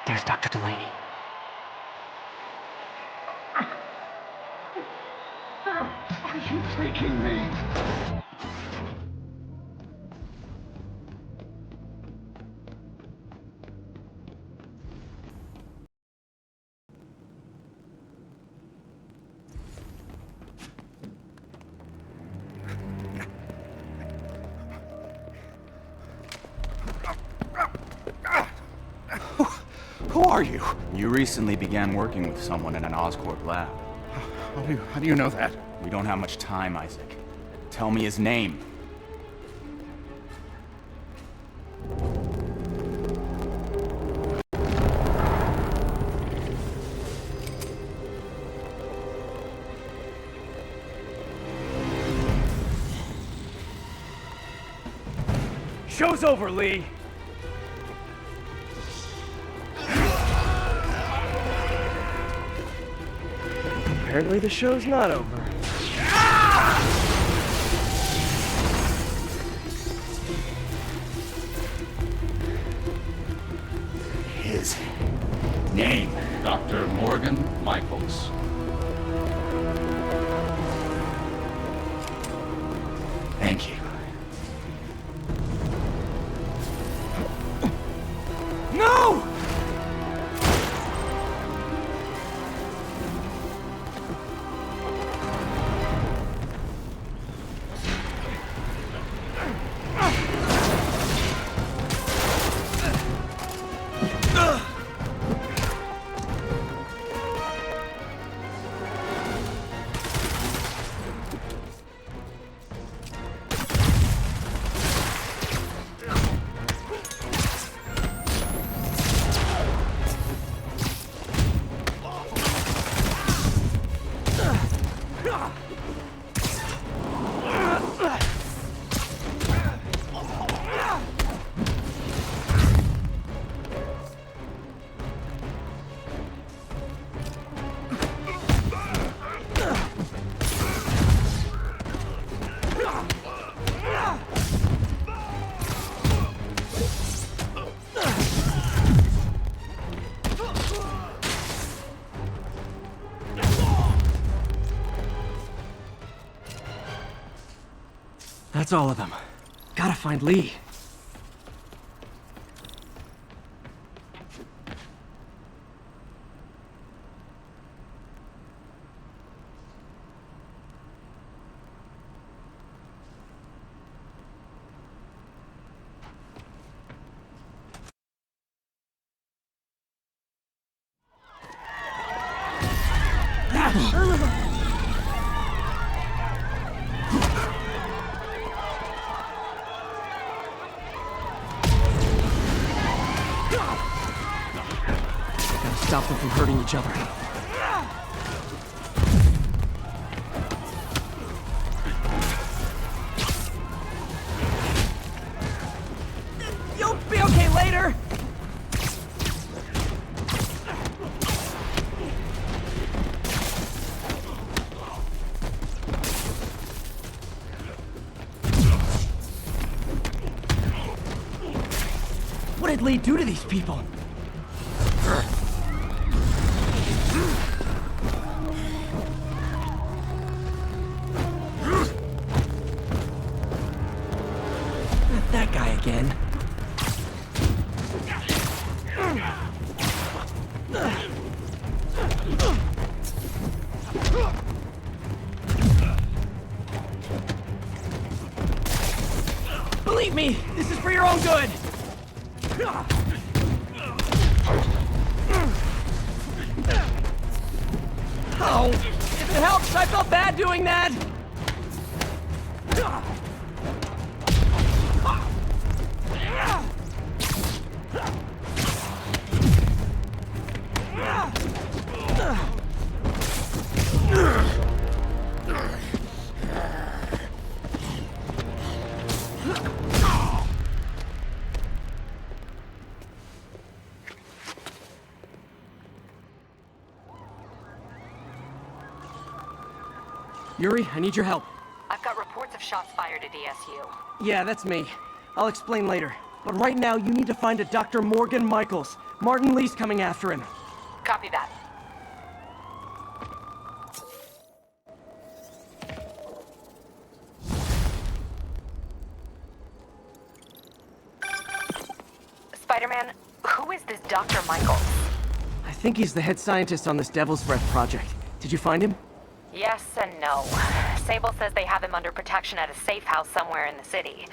There's Dr. Delaney. Are you taking me? Who are you? You recently began working with someone in an Oscorp lab. How do you know that? We don't have much time, Isaac. Tell me his name. Show's over, Lee! Apparently the show's not over. His name, Dr. Morgan Michaels. Thank you. No! That's all of them. Gotta find Lee. Stop them from hurting each other. You'll be okay later! What did Lee do to these people? That guy again. Believe me, this is for your own good. Oh, if it helps, I felt bad doing that. Yuri, I need your help. I've got reports of shots fired at ESU. Yeah, that's me. I'll explain later. But right now, you need to find a Dr. Morgan Michaels. Martin Lee's coming after him. Copy that. Spider-Man, who is this Dr. Michaels? I think he's the head scientist on this Devil's Breath project. Did you find him? Yes and no. Sable says they have him under protection at a safe house somewhere in the city,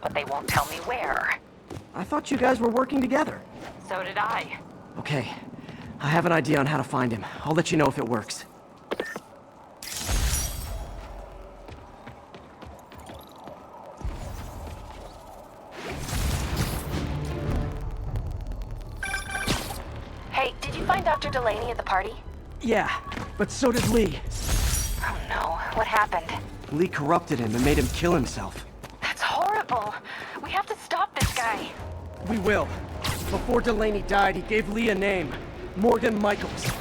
but they won't tell me where. I thought you guys were working together. So did I. Okay. I have an idea on how to find him. I'll let you know if it works. Hey, did you find Dr. Delaney at the party? Yeah, but so did Lee. Oh no, what happened? Lee corrupted him and made him kill himself. That's horrible. We have to stop this guy. We will. Before Delaney died, he gave Lee a name. Morgan Michaels.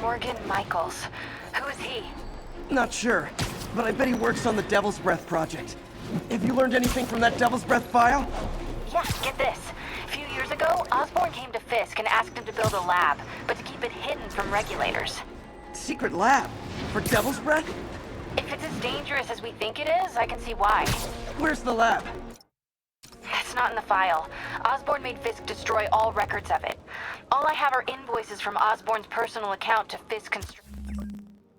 Morgan Michaels. Who is he? Not sure, but I bet he works on the Devil's Breath project. Have you learned anything from that Devil's Breath file? Yeah, get this. A few years ago, Osborn came to Fisk and asked him to build a lab, but to keep it hidden from regulators. Secret lab? For Devil's Breath? If it's as dangerous as we think it is, I can see why. Where's the lab? That's not in the file. Osborn made Fisk destroy all records of it. All I have are invoices from Osborn's personal account to Fisk construction.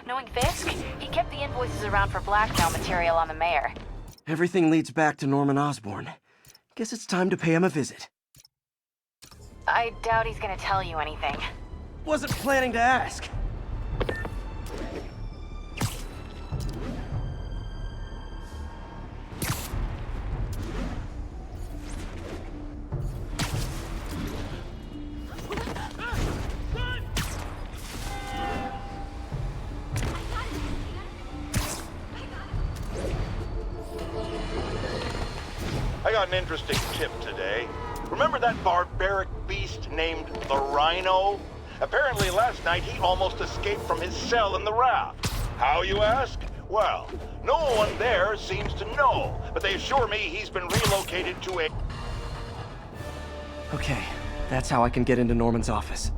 Knowing Fisk, he kept the invoices around for blackmail material on the mayor. Everything leads back to Norman Osborn. Guess it's time to pay him a visit. I doubt he's gonna tell you anything. Wasn't planning to ask. I got an interesting tip today. Remember that barbaric beast named the Rhino? Apparently last night he almost escaped from his cell in the raft. How, you ask? Well, no one there seems to know, but they assure me he's been relocated to a... Okay, that's how I can get into Norman's office.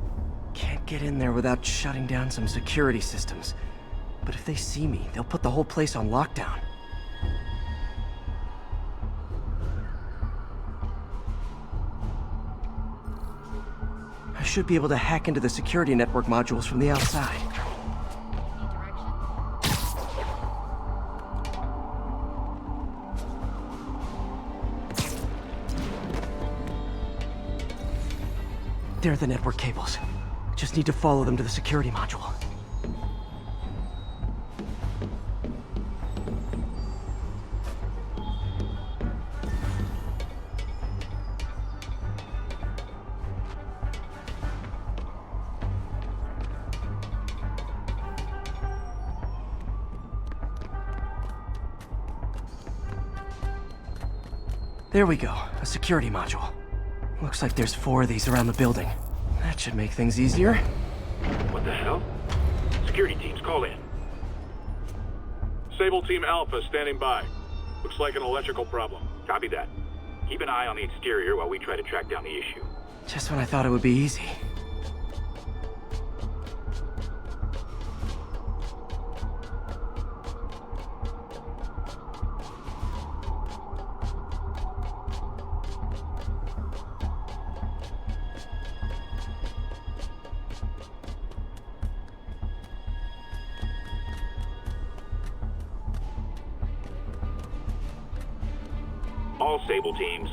Can't get in there without shutting down some security systems. But if they see me, they'll put the whole place on lockdown. I should be able to hack into the security network modules from the outside. There are the network cables. Just need to follow them to the security module. There we go, a security module. Looks like there's 4 of these around the building. That should make things easier. What the hell? Security teams, call in. Sable Team Alpha standing by. Looks like an electrical problem. Copy that. Keep an eye on the exterior while we try to track down the issue. Just when I thought it would be easy. All Sable teams.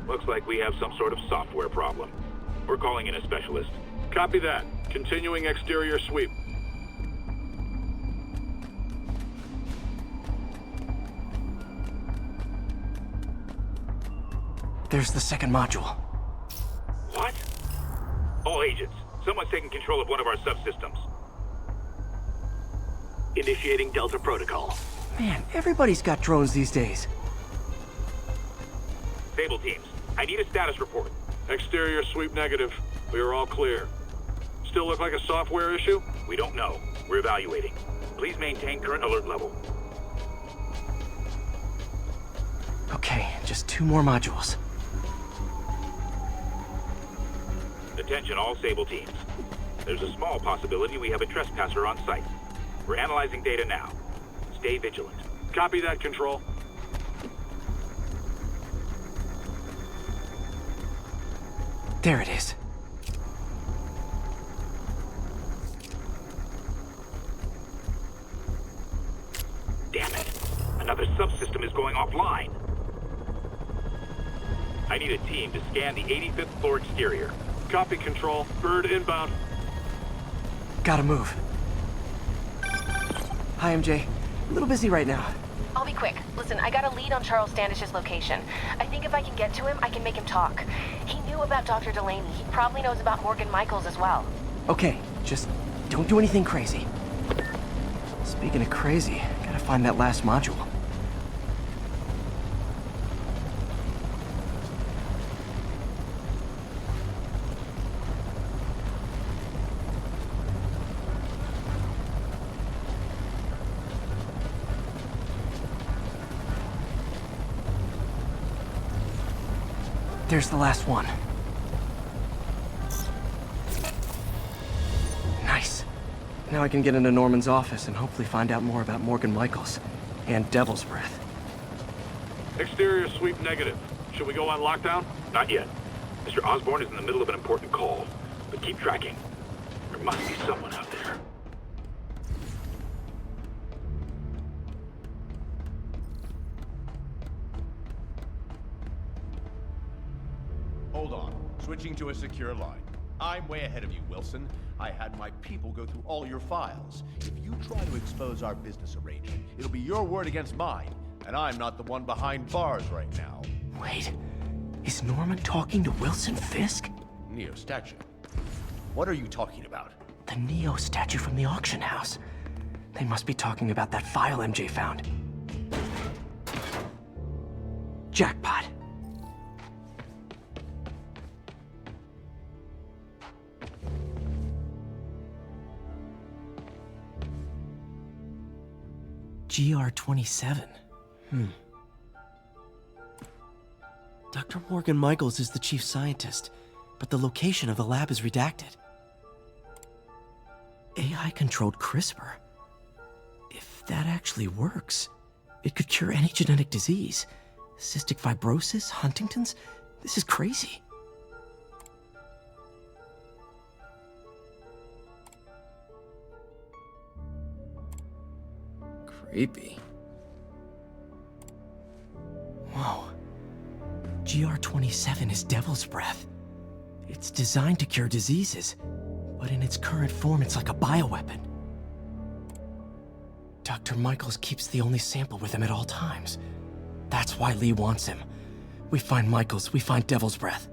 Looks like we have some sort of software problem. We're calling in a specialist. Copy that. Continuing exterior sweep. There's the second module. What? All agents, someone's taking control of one of our subsystems. Initiating Delta Protocol. Man, everybody's got drones these days. Sable teams, I need a status report. Exterior sweep negative. We are all clear. Still look like a software issue? We don't know. We're evaluating. Please maintain current alert level. Okay, just 2 more modules. Attention all Sable teams. There's a small possibility we have a trespasser on site. We're analyzing data now. Stay vigilant. Copy that, Control. There it is. Damn it. Another subsystem is going offline. I need a team to scan the 85th floor exterior. Copy, Control. Bird inbound. Gotta move. Hi, MJ. A little busy right now. I'll be quick. Listen, I got a lead on Charles Standish's location. I think if I can get to him, I can make him talk. He knew about Dr. Delaney. He probably knows about Morgan Michaels as well. Okay, just don't do anything crazy. Speaking of crazy, gotta find that last module. There's the last one. Nice. Now I can get into Norman's office and hopefully find out more about Morgan Michaels and Devil's Breath. Exterior sweep negative. Should we go on lockdown? Not yet. Mr. Osborne is in the middle of an important call, but keep tracking. There must be someone out there. Hold on. Switching to a secure line. I'm way ahead of you, Wilson. I had my people go through all your files. If you try to expose our business arrangement, it'll be your word against mine. And I'm not the one behind bars right now. Wait, is Norman talking to Wilson Fisk? Neo statue. What are you talking about? The Neo statue from the auction house. They must be talking about that file MJ found. Jackpot. QHAR-YT. Dr. Morgan Michaels is the chief scientist, but the location of the lab is redacted. AI-controlled CRISPR. If that actually works, it could cure any genetic disease. Cystic fibrosis, Huntington's? This is crazy. Creepy. Whoa. QHAR-27 is Devil's Breath. It's designed to cure diseases, but in its current form, it's like a bioweapon. Dr. Michaels keeps the only sample with him at all times. That's why Lee wants him. We find Michaels, we find Devil's Breath.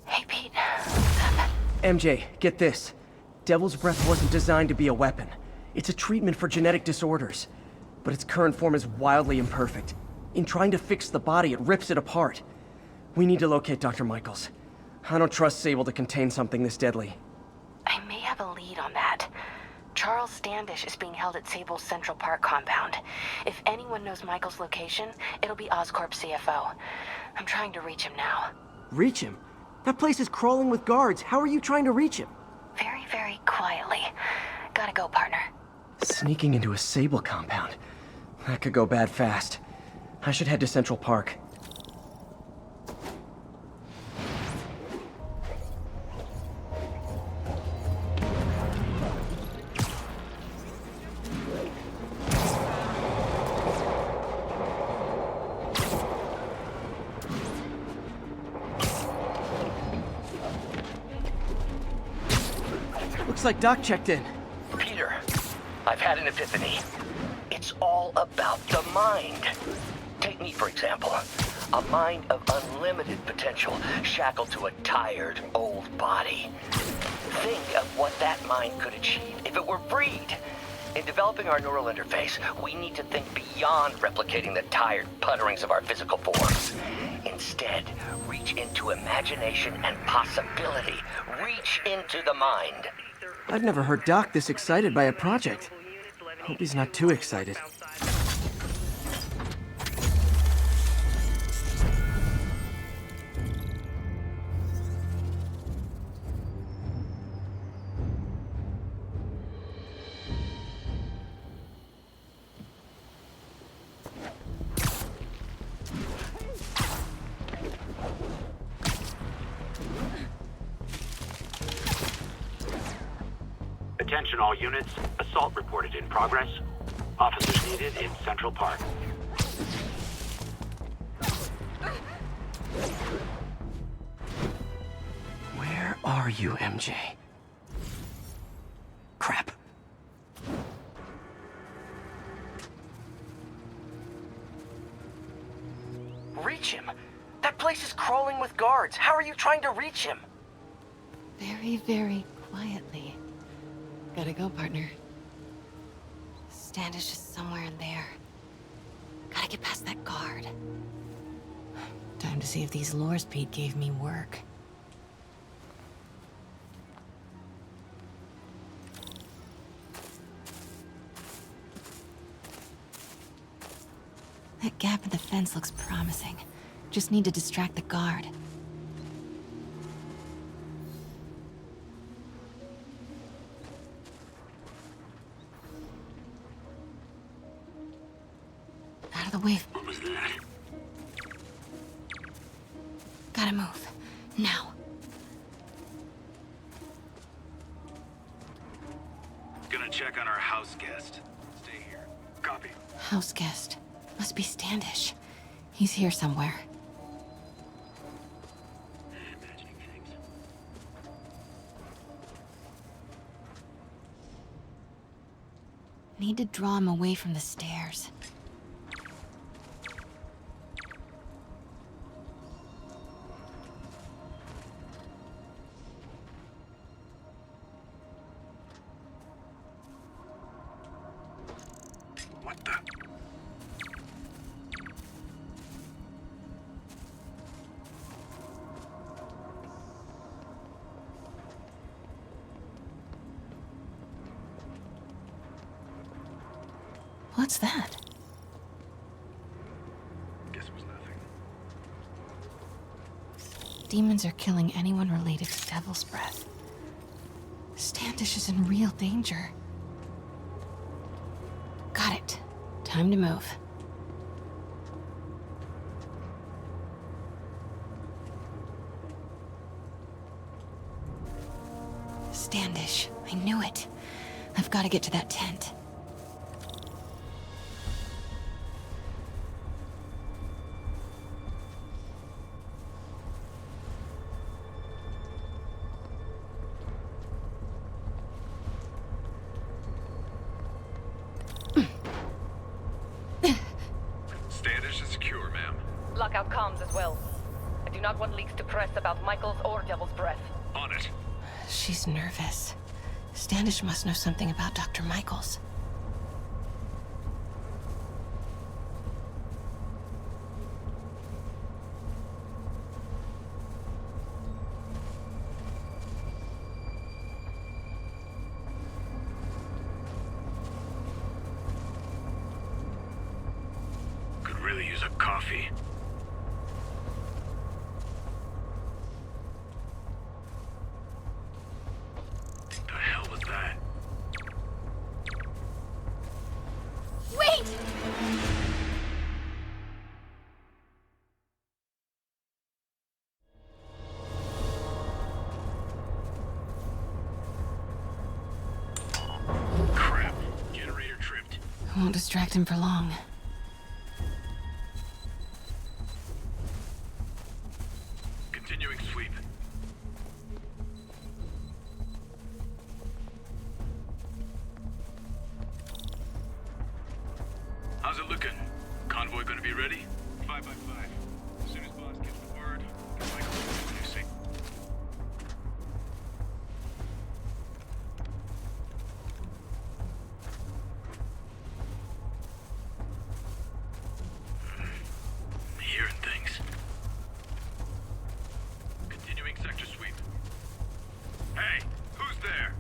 Hey, Pete. MJ, get this. Devil's Breath wasn't designed to be a weapon. It's a treatment for genetic disorders. But its current form is wildly imperfect. In trying to fix the body, it rips it apart. We need to locate Dr. Michaels. I don't trust Sable to contain something this deadly. I may have a lead on that. Charles Standish is being held at Sable's Central Park compound. If anyone knows Michael's location, it'll be Oscorp's CFO. I'm trying to reach him now. Reach him? That place is crawling with guards. How are you trying to reach him? Very, very quietly. Gotta go, partner. Sneaking into a Sable compound. That could go bad fast. I should head to Central Park. Looks like Doc checked in. Peter, I've had an epiphany. It's all about the mind. Take me, for example. A mind of unlimited potential, shackled to a tired, old body. Think of what that mind could achieve if it were freed. In developing our neural interface, we need to think beyond replicating the tired putterings of our physical forms. Instead, reach into imagination and possibility. Reach into the mind. I've never heard Doc this excited by a project. Hope he's not too excited. Attention all units, assault reported in progress. Officers needed in Central Park. Where are you, MJ? Crap. Reach him? That place is crawling with guards. How are you trying to reach him? Very, very quietly. Gotta go, partner. Standish is somewhere in there. Gotta get past that guard. Time to see if these lures Pete gave me work. That gap in the fence looks promising. Just need to distract the guard. Out of the way. What was that? Gotta move. Now. Gonna check on our house guest. Stay here. Copy. House guest. Must be Standish. He's here somewhere. Imagining things. Need to draw him away from the stairs. What the? What's that? Demons are killing anyone related to Devil's Breath. Standish is in real danger. Got it. Time to move. Standish. I knew it. I've got to get to that tent. Standish is secure, ma'am. Lockout comms as well. I do not want leaks to press about Michaels or Devil's Breath. On it. She's nervous. Standish must know something about Dr. Michaels. Could really use a coffee. The hell was that? Wait! Crap. Generator tripped. I won't distract him for long. Continuing sweep. How's it looking? Convoy gonna be ready? 5 by 5. As soon as boss gets the word, get Michael to the safe. Hearing things. Continuing sector sweep. Hey, who's there?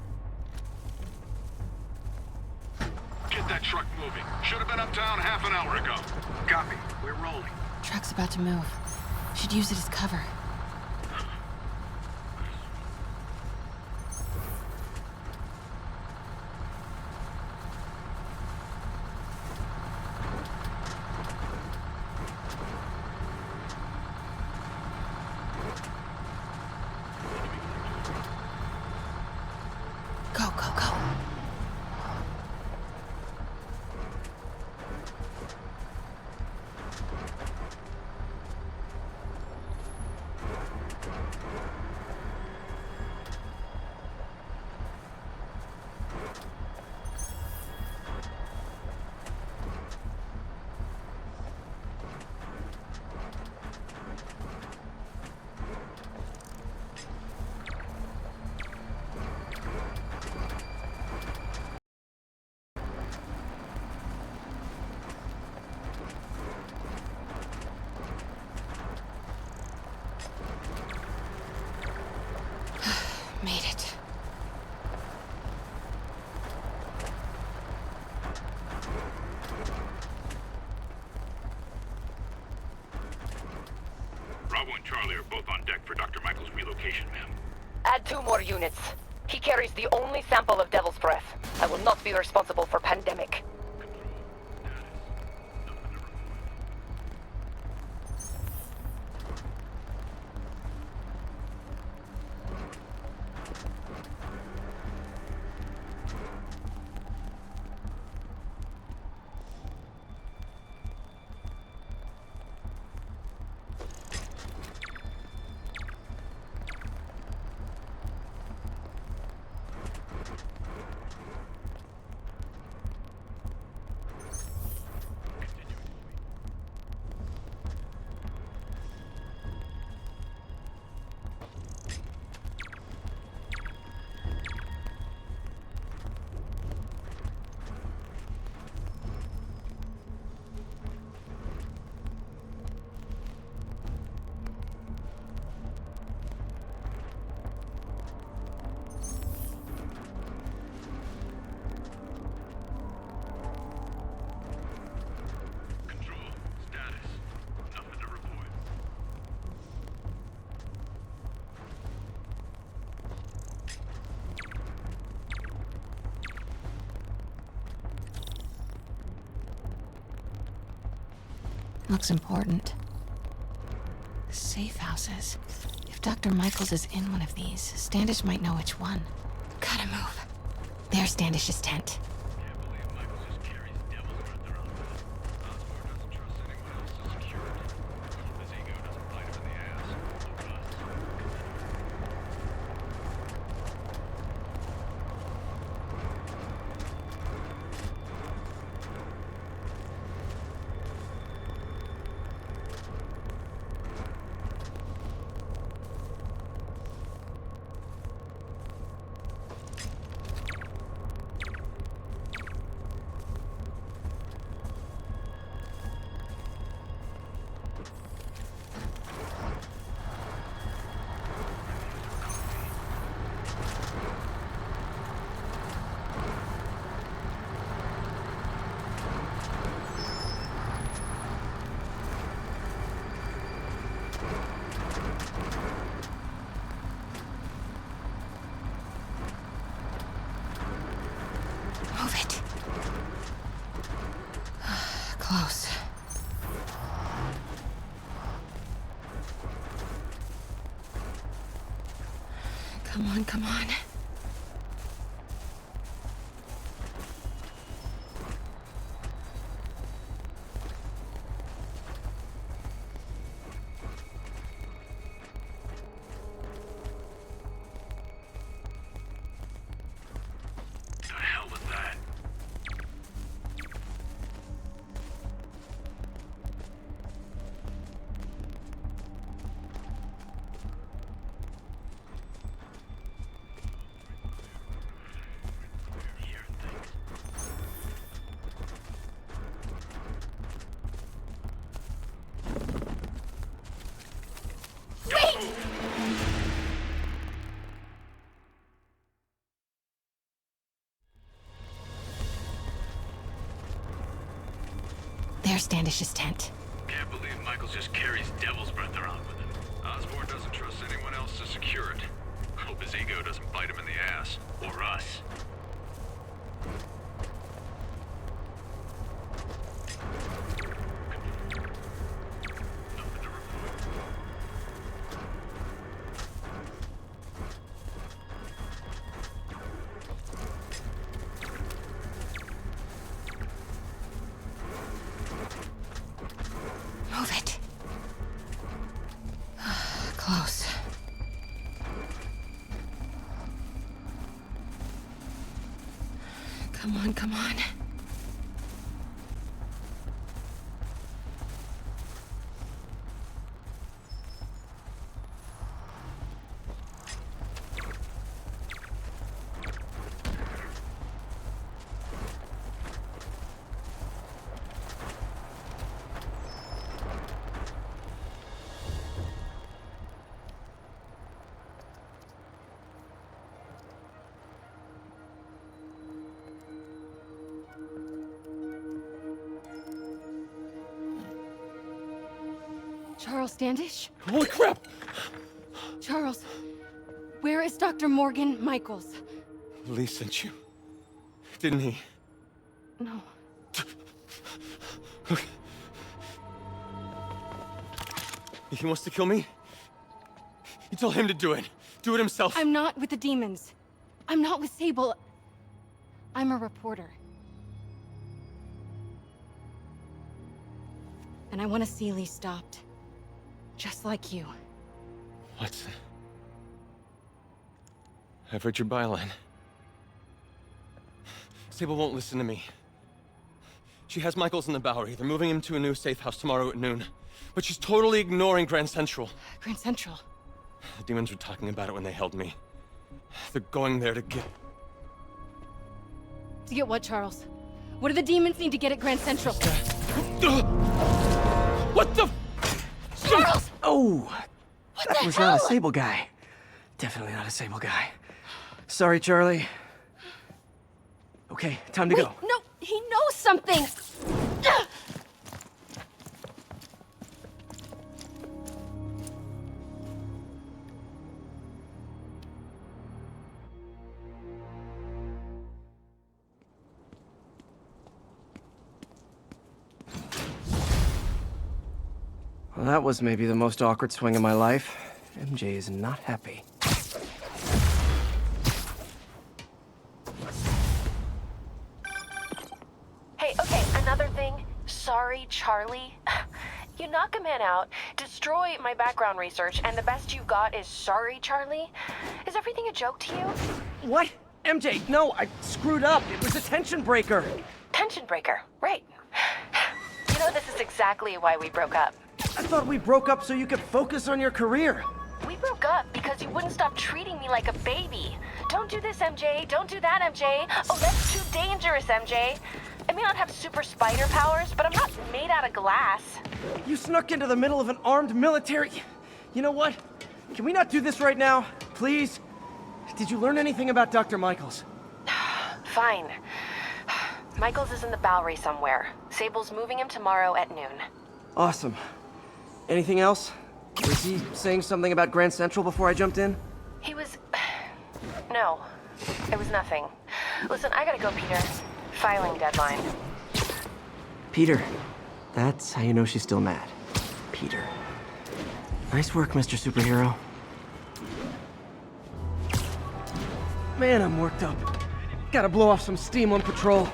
Get that truck moving. Should have been uptown half an hour ago. Copy. We're rolling. Truck's about to move. Should use it as cover. Go, go, go. Made it. Bravo and Charlie are both on deck for Dr. Michaels' relocation, ma'am. Add 2 more units. He carries the only sample of Devil's Breath. I will not be responsible for pandemic. looks important. Safe houses. If Dr. Michaels is in one of these, Standish might know which one. Gotta move. There's Standish's tent. Move it. Close. Come on, come on. The hell was that? There's Standish's tent. Can't believe Michaels just carries devil's breath around with him. Osborn doesn't trust anyone else to secure it. Hope his ego doesn't bite him in the ass. Or us. Move it. Close. Come on, come on. Charles Standish? Holy crap! Charles, where is Dr. Morgan Michaels? Lee sent you. Didn't he? No. He wants to kill me? You tell him to do it. Do it himself. I'm not with the demons. I'm not with Sable. I'm a reporter. And I want to see Lee stopped. Just like you. Watson. I've read your byline. Sable won't listen to me. She has Michaels in the Bowery. They're moving him to a new safe house tomorrow at noon. But she's totally ignoring Grand Central. Grand Central? The demons were talking about it when they held me. They're going there to get... To get what, Charles? What do the demons need to get at Grand Central? What the... Charles! Oh! What That the was hell? not a Sable guy. Definitely not a Sable guy. Sorry, Charlie. Okay, time to Wait, go. no, he knows something! Well, that was maybe the most awkward swing of my life. MJ is not happy. Hey, okay, another thing. Sorry, Charlie. You knock a man out, destroy my background research, and the best you got is sorry, Charlie? Is everything a joke to you? What? MJ, no, I screwed up. It was a tension breaker. Tension breaker, right. You know, this is exactly why we broke up. I thought we broke up so you could focus on your career. We broke up because you wouldn't stop treating me like a baby. Don't do this, MJ. Don't do that, MJ. Oh, that's too dangerous, MJ. I may not have super spider powers, but I'm not made out of glass. You snuck into the middle of an armed military... You know what? Can we not do this right now? Please? Did you learn anything about Dr. Michaels? Fine. Michaels is in the Bowery somewhere. Sable's moving him tomorrow at noon. Awesome. Anything else? Was he saying something about Grand Central before I jumped in? He was... No. It was nothing. Listen, I gotta go, Peter. Filing deadline. Peter. That's how you know she's still mad. Peter. Nice work, Mr. Superhero. Man, I'm worked up. Gotta blow off some steam on patrol.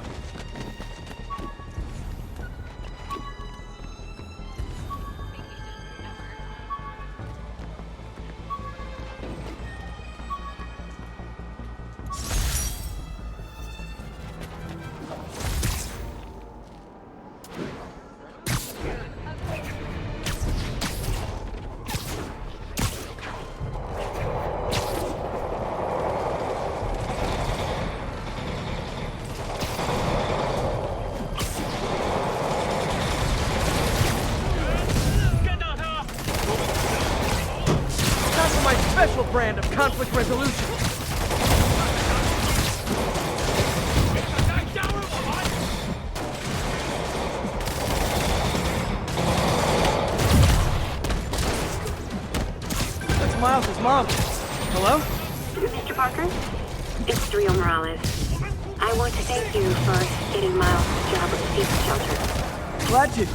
Special brand of conflict resolution. That's Miles' mom. Hello? Mr. Parker? It's Rio Morales. I want to thank you for getting Miles a job at the pizza shelter. Glad to.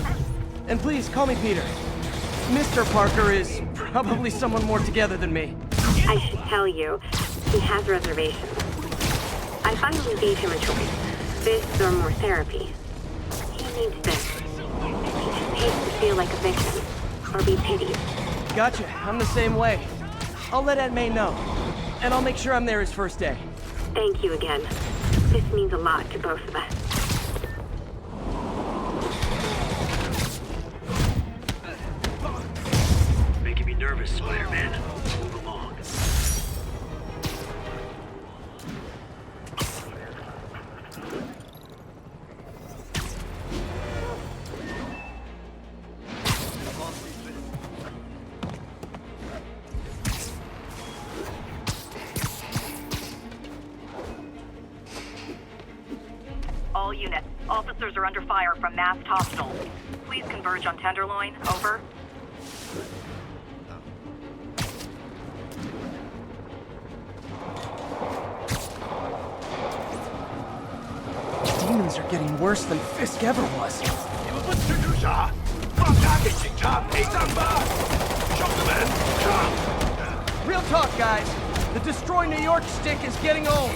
And please, call me Peter. Mr. Parker is probably someone more together than me. I should tell you, he has reservations. I finally gave him a choice. This or more therapy. He needs this. He just hates to feel like a victim, or be pitied. Gotcha. I'm the same way. I'll let Aunt May know. And I'll make sure I'm there his first day. Thank you again. This means a lot to both of us. Making me nervous, Spider-Man. Move along. All units, officers are under fire from masked hostiles. Please converge on Tenderloin. Over. Demons are getting worse than Fisk ever was. Real talk, guys. The Destroy New York stick is getting old.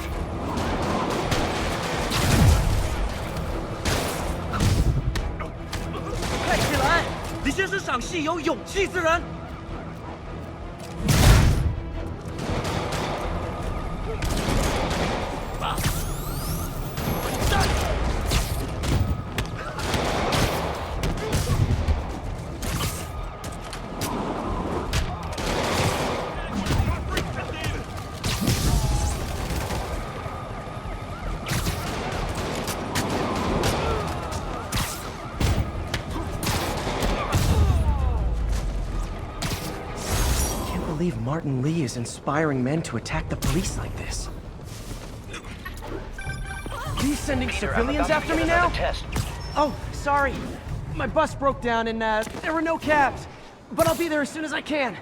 Martin Lee is inspiring men to attack the police like this. He's sending civilians after me now? Oh, sorry. My bus broke down and there were no cabs. But I'll be there as soon as I can.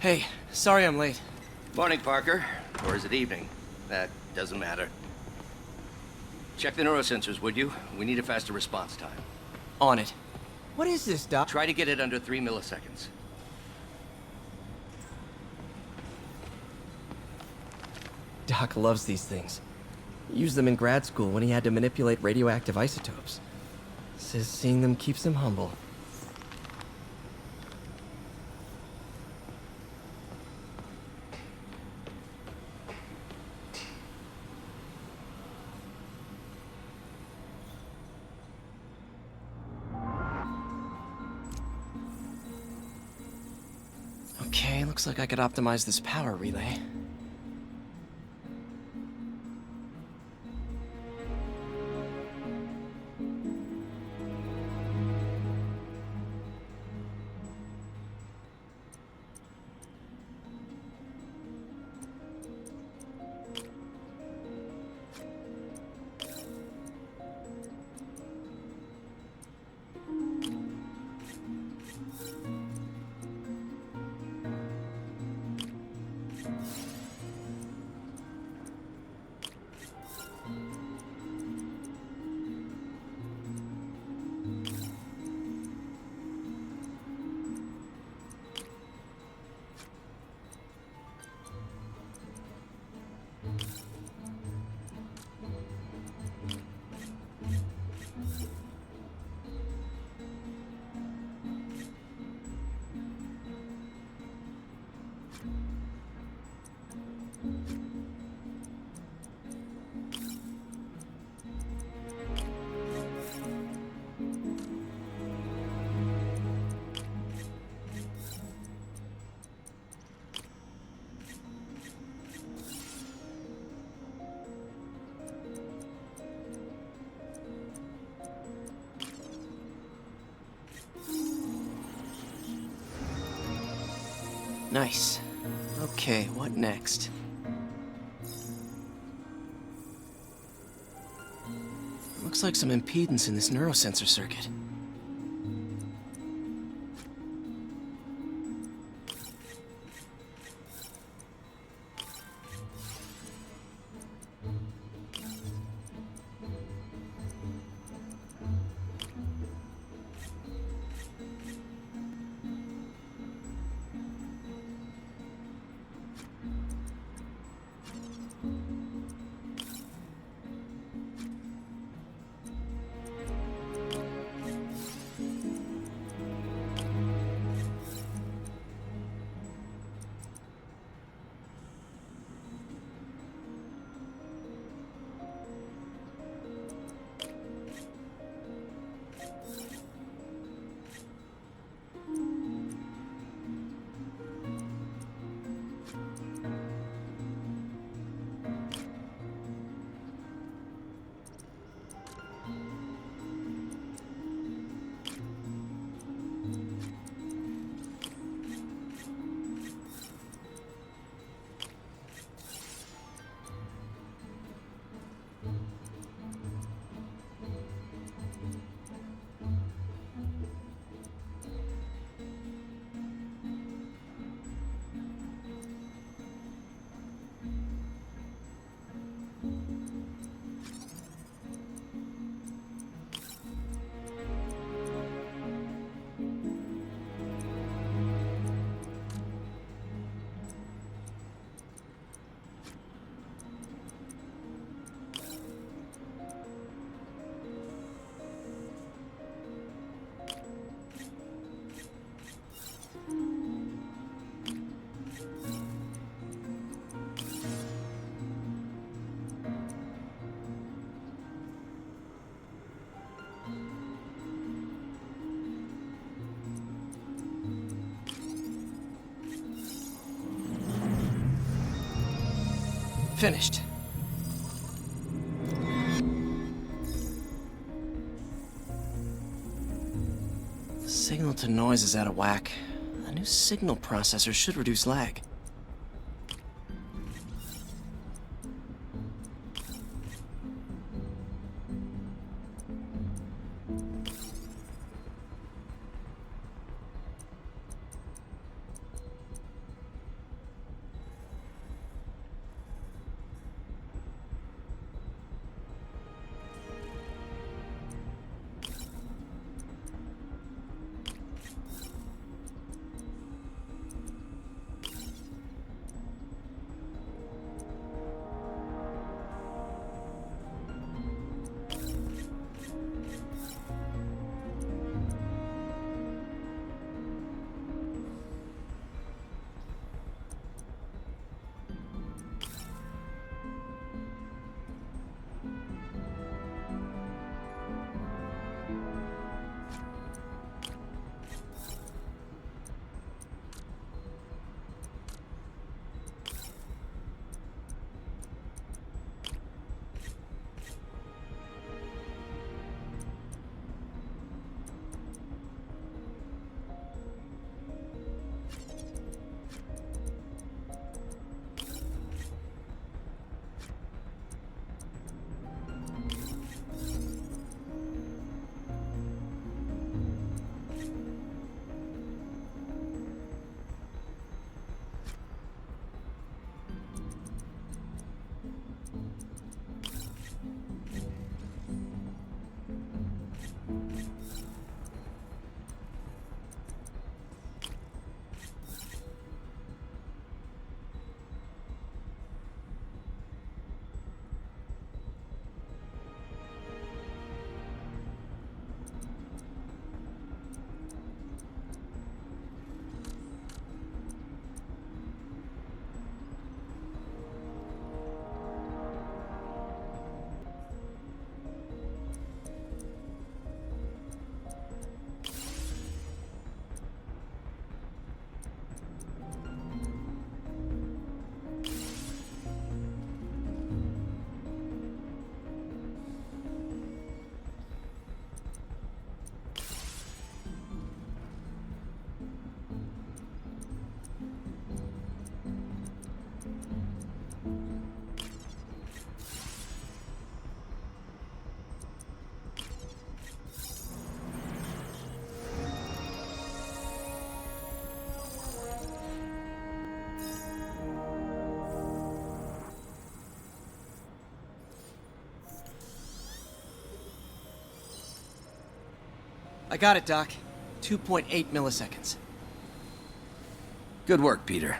Hey, sorry I'm late. Morning, Parker. Or is it evening? That doesn't matter. Check the neurosensors, would you? We need a faster response time. On it. What is this, Doc? Try to get it under 3 milliseconds. Doc loves these things. Used them in grad school when he had to manipulate radioactive isotopes. Says seeing them keeps him humble. Okay, looks like I could optimize this power relay. Nice. Okay, what next? Looks like some impedance in this neurosensor circuit. Finished. Signal to noise is out of whack. A new signal processor should reduce lag. I got it, Doc. 2.8 milliseconds. Good work, Peter.